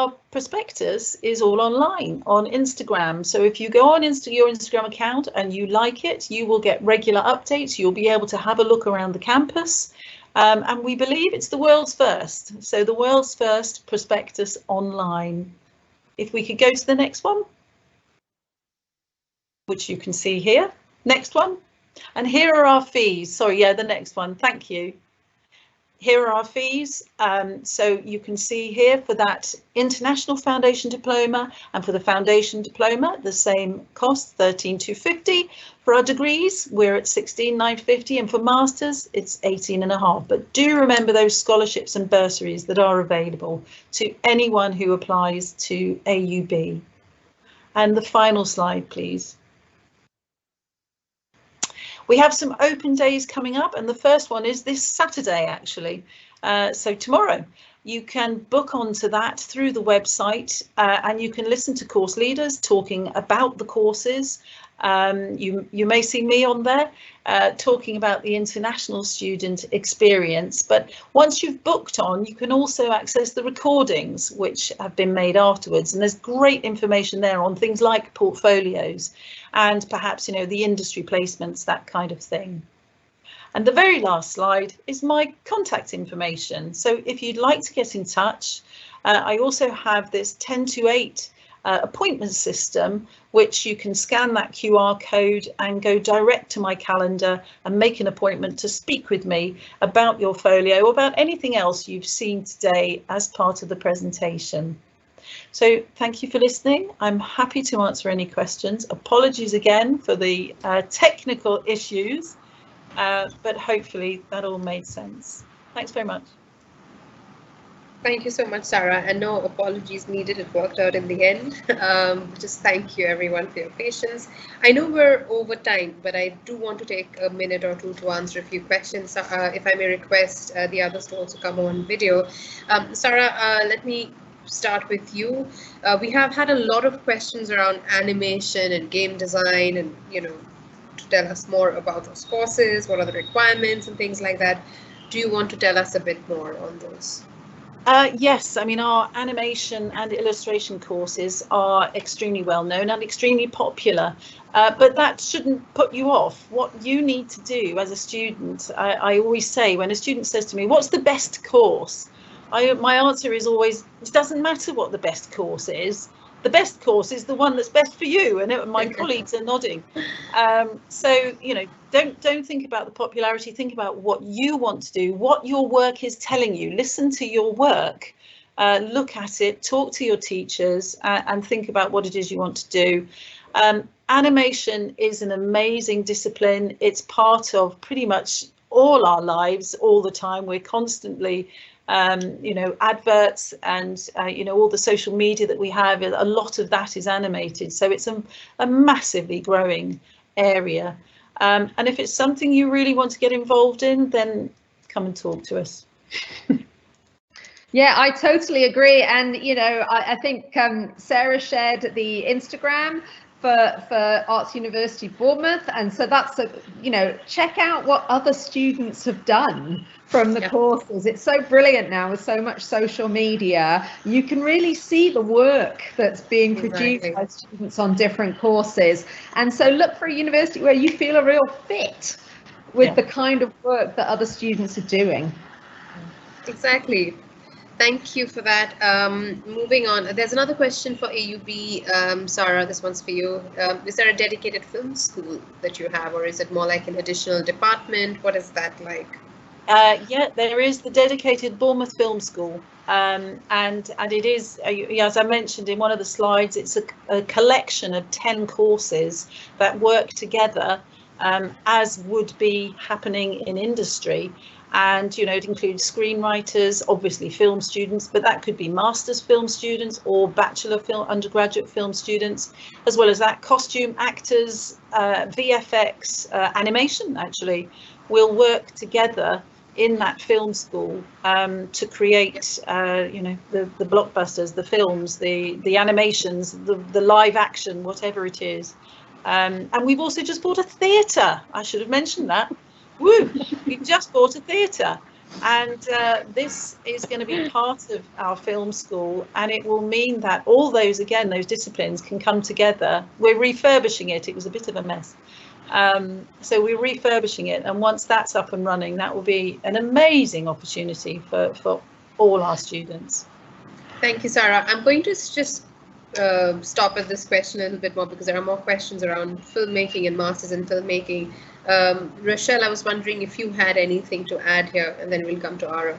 our prospectus is all online on Instagram. So if you go on your Instagram account and you like it, you will get regular updates. You'll be able to have a look around the campus. And we believe it's the world's first. So the world's first prospectus online. If we could go to the next one, which you can see here. Next one. And here are our fees. Sorry, yeah, the next one. Thank you. Here are our fees. So you can see here for that International Foundation Diploma and for the Foundation Diploma, the same cost, $13,250. For our degrees, we're at $16,950, and for Masters, it's $18,500. But do remember those scholarships and bursaries that are available to anyone who applies to AUB. And the final slide, please. We have some open days coming up, and the first one is this Saturday, actually. So tomorrow, you can book onto that through the website, and you can listen to course leaders talking about the courses. You may see me on there talking about the international student experience, but once you've booked on, you can also access the recordings which have been made afterwards, and there's great information there on things like portfolios and perhaps, you know, the industry placements, that kind of thing. And the very last slide is my contact information. So if you'd like to get in touch, I also have this 10 to 8 appointment system, which you can scan that QR code and go direct to my calendar and make an appointment to speak with me about your folio or about anything else you've seen today as part of the presentation. So thank you for listening. I'm happy to answer any questions. Apologies again for the technical issues, but hopefully that all made sense. Thanks very much. Thank you so much, Sarah, and no apologies needed. It worked out in the end. Just thank you everyone for your patience. I know we're over time, but I do want to take a minute or two to answer a few questions. If I may request the others to also come on video. Sarah, let me start with you. We have had a lot of questions around animation and game design, and, you know, to tell us more about those courses, what are the requirements and things like that. Do you want to tell us a bit more on those? Yes, I mean, our animation and illustration courses are extremely well known and extremely popular, but that shouldn't put you off. What you need to do as a student, I always say, when a student says to me, what's the best course? My answer is always, it doesn't matter what the best course is. The best course is the one that's best for you, and my colleagues are nodding. So, you know, don't think about the popularity, think about what you want to do, what your work is telling you. Listen to your work, look at it, talk to your teachers, and think about what it is you want to do. Animation is an amazing discipline. It's part of pretty much all our lives all the time. We're constantly you know, adverts and, you know, all the social media that we have, a lot of that is animated. So it's a massively growing area. And if it's something you really want to get involved in, then come and talk to us. Yeah, I totally agree. And, you know, I think Sarah shared the Instagram for Arts University Bournemouth, and so that's you know, check out what other students have done from the courses. It's so brilliant now with so much social media. You can really see the work that's being produced by students on different courses, and so look for a university where you feel a real fit with the kind of work that other students are doing. Exactly. Thank you for that. Moving on, there's another question for AUB. Sarah, this one's for you. Is there a dedicated film school that you have, or is it more like an additional department? What is that like? Yeah, there is the dedicated Bournemouth Film School, and it is, as I mentioned in one of the slides, it's a collection of 10 courses that work together as would be happening in industry. And, you know, it includes screenwriters, obviously film students, but that could be master's film students or bachelor film, undergraduate film students, as well as that costume actors, VFX, animation actually will work together in that film school to create, you know, the blockbusters, the films, the animations, the live action, whatever it is. And we've also just bought a theatre. I should have mentioned that. Woo! We've just bought a theatre, And this is going to be part of our film school, and it will mean that all those, again, those disciplines can come together. We're refurbishing it. It was a bit of a mess. So we're refurbishing it, and once that's up and running, that will be an amazing opportunity for all our students. Thank you, Sarah. I'm going to just stop at this question a little bit more because there are more questions around filmmaking and masters in filmmaking. Rochelle, I was wondering if you had anything to add here, and then we'll come to Arav.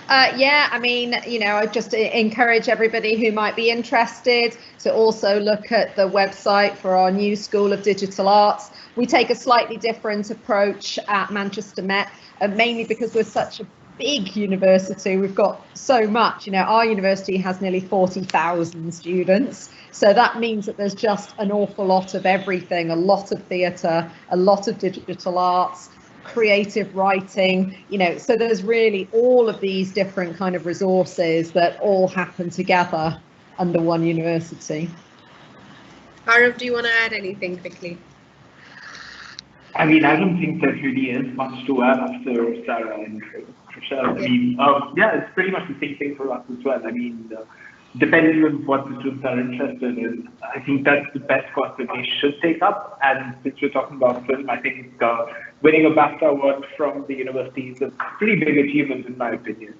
Yeah, I mean, you know, I just encourage everybody who might be interested to also look at the website for our new School of Digital Arts. We take a slightly different approach at Manchester Met, mainly because we're such a big university. We've got so much, you know, our university has nearly 40,000 students. So that means that there's just an awful lot of everything, a lot of theatre, a lot of digital arts, creative writing, you know, so there's really all of these different kind of resources that all happen together under one university. Arav, do you want to add anything quickly? I mean, I don't think there really is much to add after Sarah and Rochelle. I mean, yeah, it's pretty much the same thing for us as well. I mean, depending on what the students are interested in, I think that's the best course that they should take up. And since we're talking about film, I think winning a BAFTA award from the university is a pretty big achievement, in my opinion.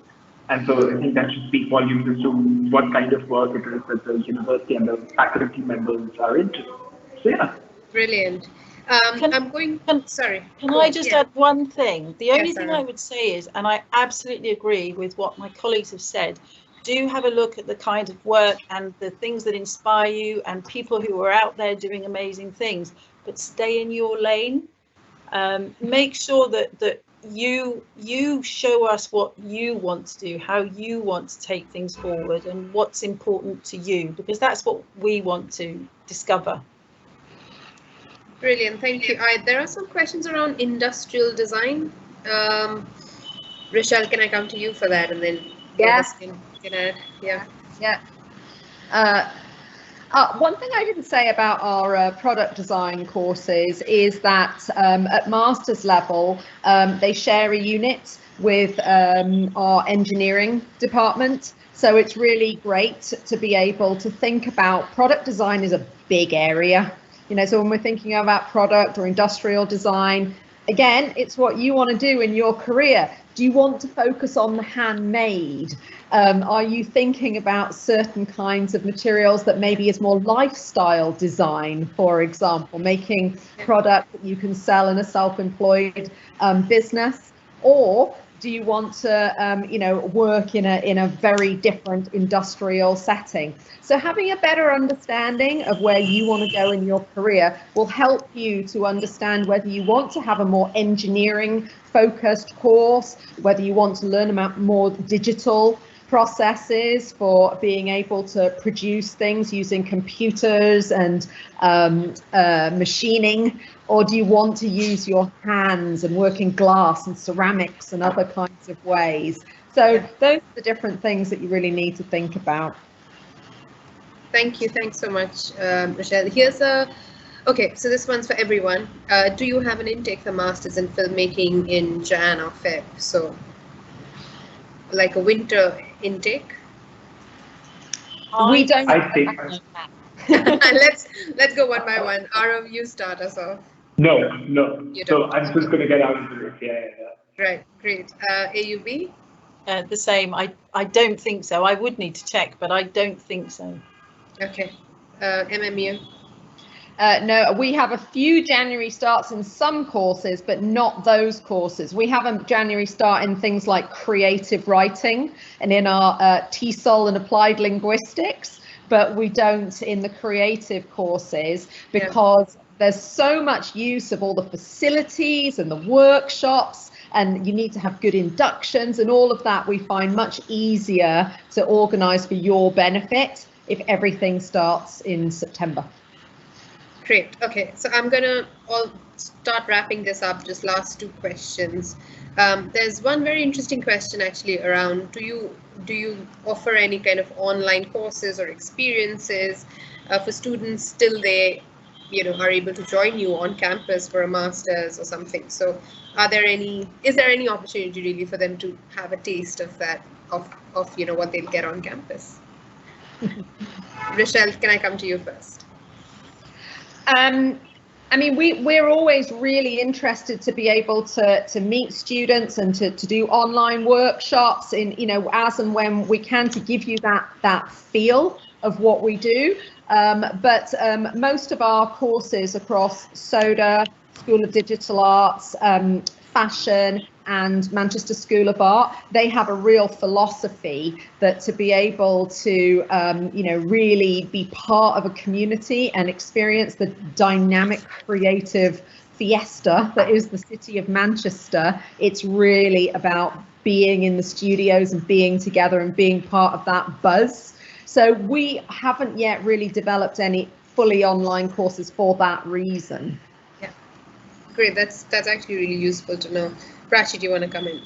And so I think that should speak volumes as to what kind of work it is that the university and the faculty members are into. So yeah. Brilliant. Sorry. Can I just add one thing? The only Yes, thing Sarah. I would say is, and I absolutely agree with what my colleagues have said, do have a look at the kind of work and the things that inspire you and people who are out there doing amazing things, but stay in your lane. Make sure that you show us what you want to do, how you want to take things forward, and what's important to you, because that's what we want to discover. Brilliant, thank you. There are some questions around industrial design. Rochelle, can I come to you for that, and then can add? Yeah. One thing I didn't say about our product design courses is that at master's level, they share a unit with our engineering department. So it's really great to be able to think about product design is a big area. You know, so when we're thinking about product or industrial design, again, it's what you want to do in your career. Do you want to focus on the handmade? Are you thinking about certain kinds of materials that maybe is more lifestyle design, for example, making product that you can sell in a self-employed business? Or do you want to, you know, work in a very different industrial setting? So having a better understanding of where you want to go in your career will help you to understand whether you want to have a more engineering focused course, whether you want to learn about more digital processes for being able to produce things using computers and machining, or do you want to use your hands and work in glass and ceramics and other kinds of ways? So those are the different things that you really need to think about. Thank you. Thanks so much, Rochelle. Okay, so this one's for everyone. Do you have an intake for Masters in Filmmaking in Jan or Feb? So like a winter intake? We don't. I think. Let's go one by one. Arav, you start us off. No. You So don't. I'm just going to get out of this. Yeah. Right, great. AUB? The same. I don't think so. I would need to check, but I don't think so. Okay. MMU? No, we have a few January starts in some courses, but not those courses. We have a January start in things like creative writing and in our TESOL and applied linguistics, but we don't in the creative courses because there's so much use of all the facilities and the workshops, and you need to have good inductions and all of that. We find much easier to organise for your benefit if everything starts in September. Great. Okay, so I'm gonna start wrapping this up. Just last two questions. There's one very interesting question actually around: do you offer any kind of online courses or experiences for students till they are able to join you on campus for a master's or something. So is there any opportunity really for them to have a taste of that, of what they'll get on campus? Rochelle, can I come to you first? I mean, we're always really interested to be able to meet students and to do online workshops in, as and when we can, to give you that feel of what we do. But most of our courses across SODA, School of Digital Arts, Fashion, and Manchester School of Art, they have a real philosophy that to be able to, really be part of a community and experience the dynamic, creative fiesta that is the city of Manchester, it's really about being in the studios and being together and being part of that buzz. So we haven't yet really developed any fully online courses for that reason. Yeah, great. That's actually really useful to know. Prachi, do you want to come in?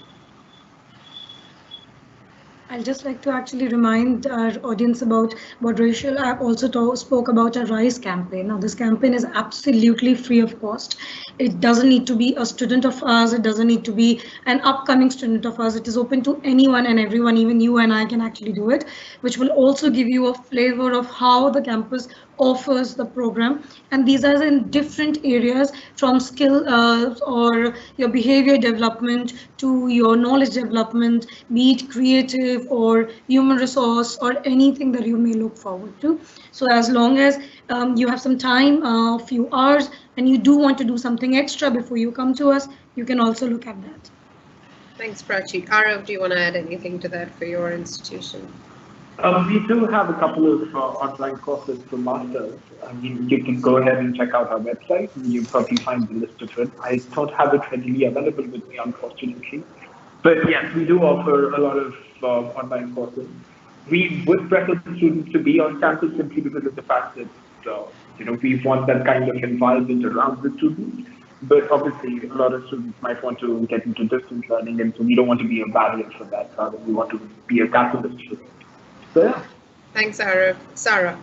I'd just like to actually remind our audience about what Rachel also spoke about a RISE campaign. Now, this campaign is absolutely free of cost. It doesn't need to be a student of ours. It doesn't need to be an upcoming student of ours. It is open to anyone and everyone, even you and I can actually do it, which will also give you a flavor of how the campus offers the program. And these are in different areas, from skill or your behavior development to your knowledge development, be it creative or human resource or anything that you may look forward to. So as long as you have some time, a few hours, and you do want to do something extra before you come to us, you can also look at that. Thanks, Prachi. Arav, do you want to add anything to that for your institution? We do have a couple of online courses for masters. I mean, you can go ahead and check out our website. You'll probably find the list of it. I don't have it readily available with me, unfortunately. But yes, we do offer a lot of online courses. We would prefer the students to be on campus simply because of the fact that we want that kind of environment around the students. But obviously, a lot of students might want to get into distance learning, and so we don't want to be a barrier for that. Rather, we want to be a catalyst for it. So, yeah. Thanks, Arav. Sarah.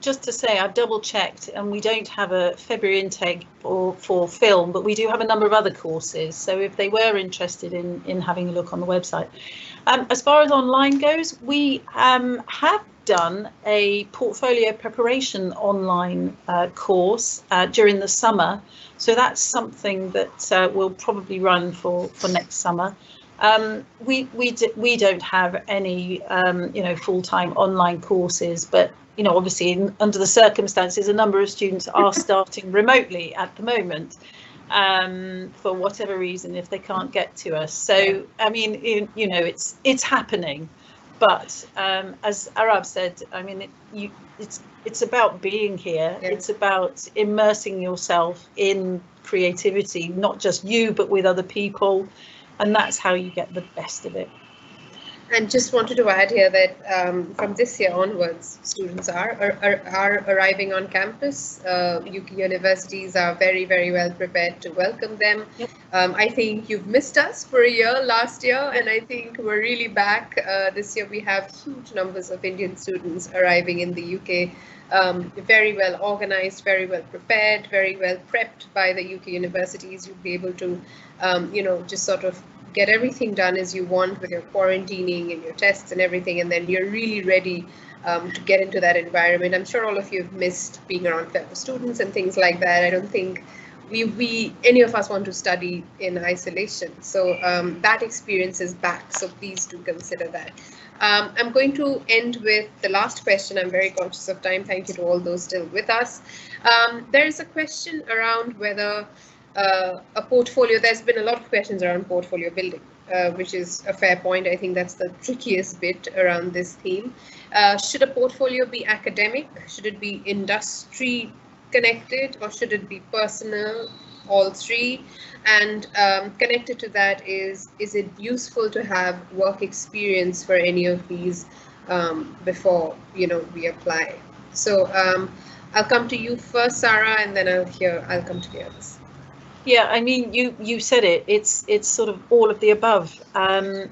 Just to say, I've double checked, and we don't have a February intake for film, but we do have a number of other courses. So if they were interested in having a look on the website. As far as online goes, we have done a portfolio preparation online course during the summer. So that's something that we'll probably run for next summer. We don't have any full-time online courses, but obviously under the circumstances, a number of students are starting remotely at the moment for whatever reason if they can't get to us. So I mean, it's happening, but as Arab said, I mean it's about being here. Yeah. It's about immersing yourself in creativity, not just you, but with other people. And that's how you get the best of it. And just wanted to add here that from this year onwards, students are arriving on campus. UK universities are very, very well prepared to welcome them. Yep. I think you've missed us for a year last year, and I think we're really back. This year we have huge numbers of Indian students arriving in the UK. Very well organized, very well prepared, very well prepped by the UK universities. You'll be able to, just sort of get everything done as you want with your quarantining and your tests and everything, and then you're really ready to get into that environment. I'm sure all of you have missed being around fellow students and things like that. I don't think any of us want to study in isolation. So that experience is back. So please do consider that. I'm going to end with the last question. I'm very conscious of time. Thank you to all those still with us. There is a question around whether a portfolio, there's been a lot of questions around portfolio building, which is a fair point. I think that's the trickiest bit around this theme. Should a portfolio be academic? Should it be industry connected, or should it be personal? All three. And connected to that is it useful to have work experience for any of these before we apply? So I'll come to you first, Sarah, and then I'll come to the others. Yeah, I mean, you said it. It's sort of all of the above.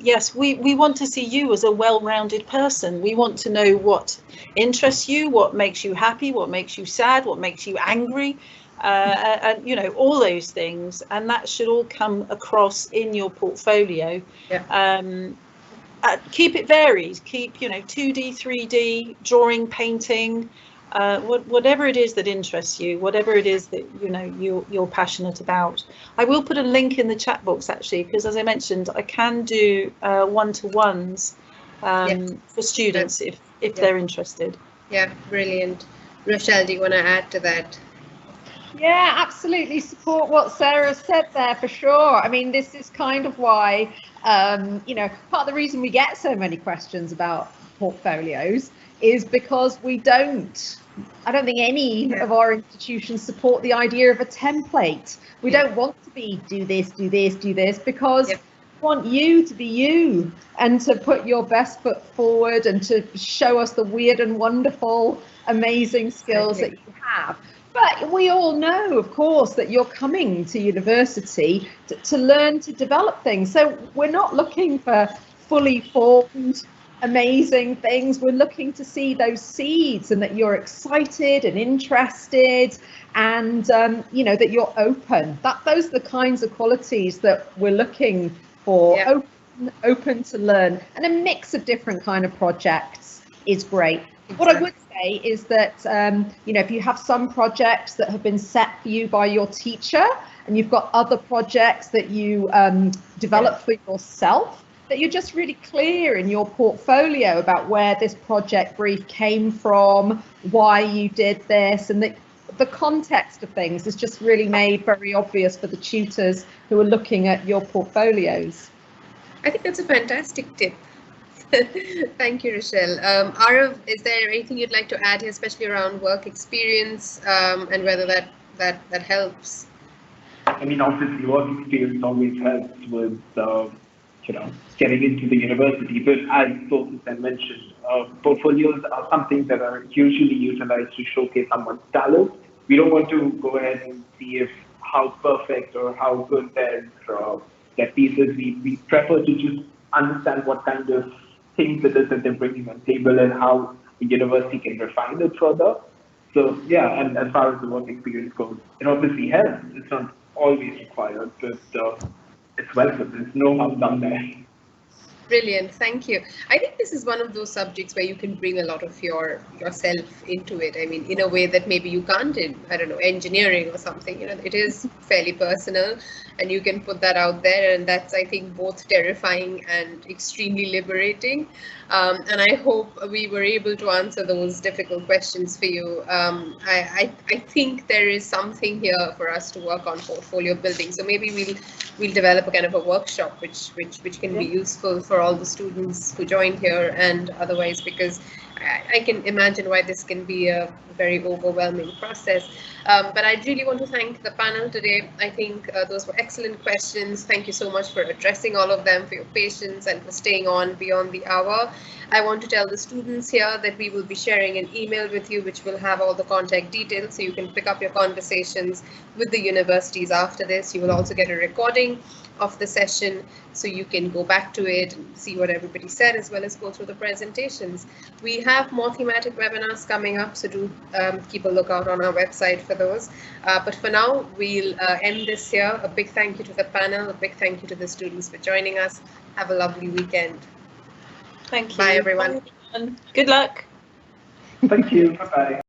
Yes, we want to see you as a well-rounded person. We want to know what interests you, what makes you happy, what makes you sad, what makes you angry, and you know, all those things. And that should all come across in your portfolio. Yeah. Keep it varied. Keep, you know, 2D, 3D, drawing, painting. Whatever it is that interests you, whatever it is that you know you're passionate about. I will put a link in the chat box actually, because as I mentioned, I can do one-to-ones for students if they're interested. Yeah, brilliant. Rochelle, do you want to add to that? Yeah, absolutely support what Sarah said there for sure. I mean, this is kind of why, you know, part of the reason we get so many questions about portfolios is because I don't think any of our institutions support the idea of a template. We don't want to be do this, do this, do this, because we want you to be you and to put your best foot forward and to show us the weird and wonderful, amazing skills that you have. But we all know, of course, that you're coming to university to learn to develop things. So we're not looking for fully formed, amazing things. We're looking to see those seeds and that you're excited and interested and, you know, that you're open. Those are the kinds of qualities that we're looking for. Yeah. Open to learn, and a mix of different kind of projects is great. What I would say is that, you know, if you have some projects that have been set for you by your teacher and you've got other projects that you develop for yourself, that you're just really clear in your portfolio about where this project brief came from, why you did this, and that the context of things is just really made very obvious for the tutors who are looking at your portfolios. I think that's a fantastic tip. Thank you, Rochelle. Arav, is there anything you'd like to add here, especially around work experience and whether that helps? I mean, obviously, work experience always helps with, you know, getting into the university. But as Sophie then mentioned, portfolios are something that are usually utilized to showcase someone's talent. We don't want to go ahead and see how perfect or how good their piece is. We prefer to just understand what kind of things it is that they're bringing on the table and how the university can refine it further. So yeah, and as far as the work experience goes, it obviously helps. It's not always required, but it's welcome. There's no harm done there. Brilliant, thank you. I think this is one of those subjects where you can bring a lot of yourself into it. I mean, in a way that maybe you can't in, I don't know, engineering or something. You know, it is fairly personal, and you can put that out there, and that's, I think, both terrifying and extremely liberating. And I hope we were able to answer those difficult questions for you. I think there is something here for us to work on portfolio building. So maybe we'll develop a kind of a workshop which can be useful for all the students who joined here and otherwise, because I can imagine why this can be a very overwhelming process. But I really want to thank the panel today. I think those were excellent questions. Thank you so much for addressing all of them, for your patience and for staying on beyond the hour. I want to tell the students here that we will be sharing an email with you which will have all the contact details, so you can pick up your conversations with the universities after this. You will also get a recording of the session, so you can go back to it and see what everybody said, as well as go through the presentations. We have more thematic webinars coming up, so do keep a lookout on our website for those. But for now, we'll end this here. A big thank you to the panel, a big thank you to the students for joining us. Have a lovely weekend. Thank you. Bye, everyone. Good luck. Thank you. Bye-bye.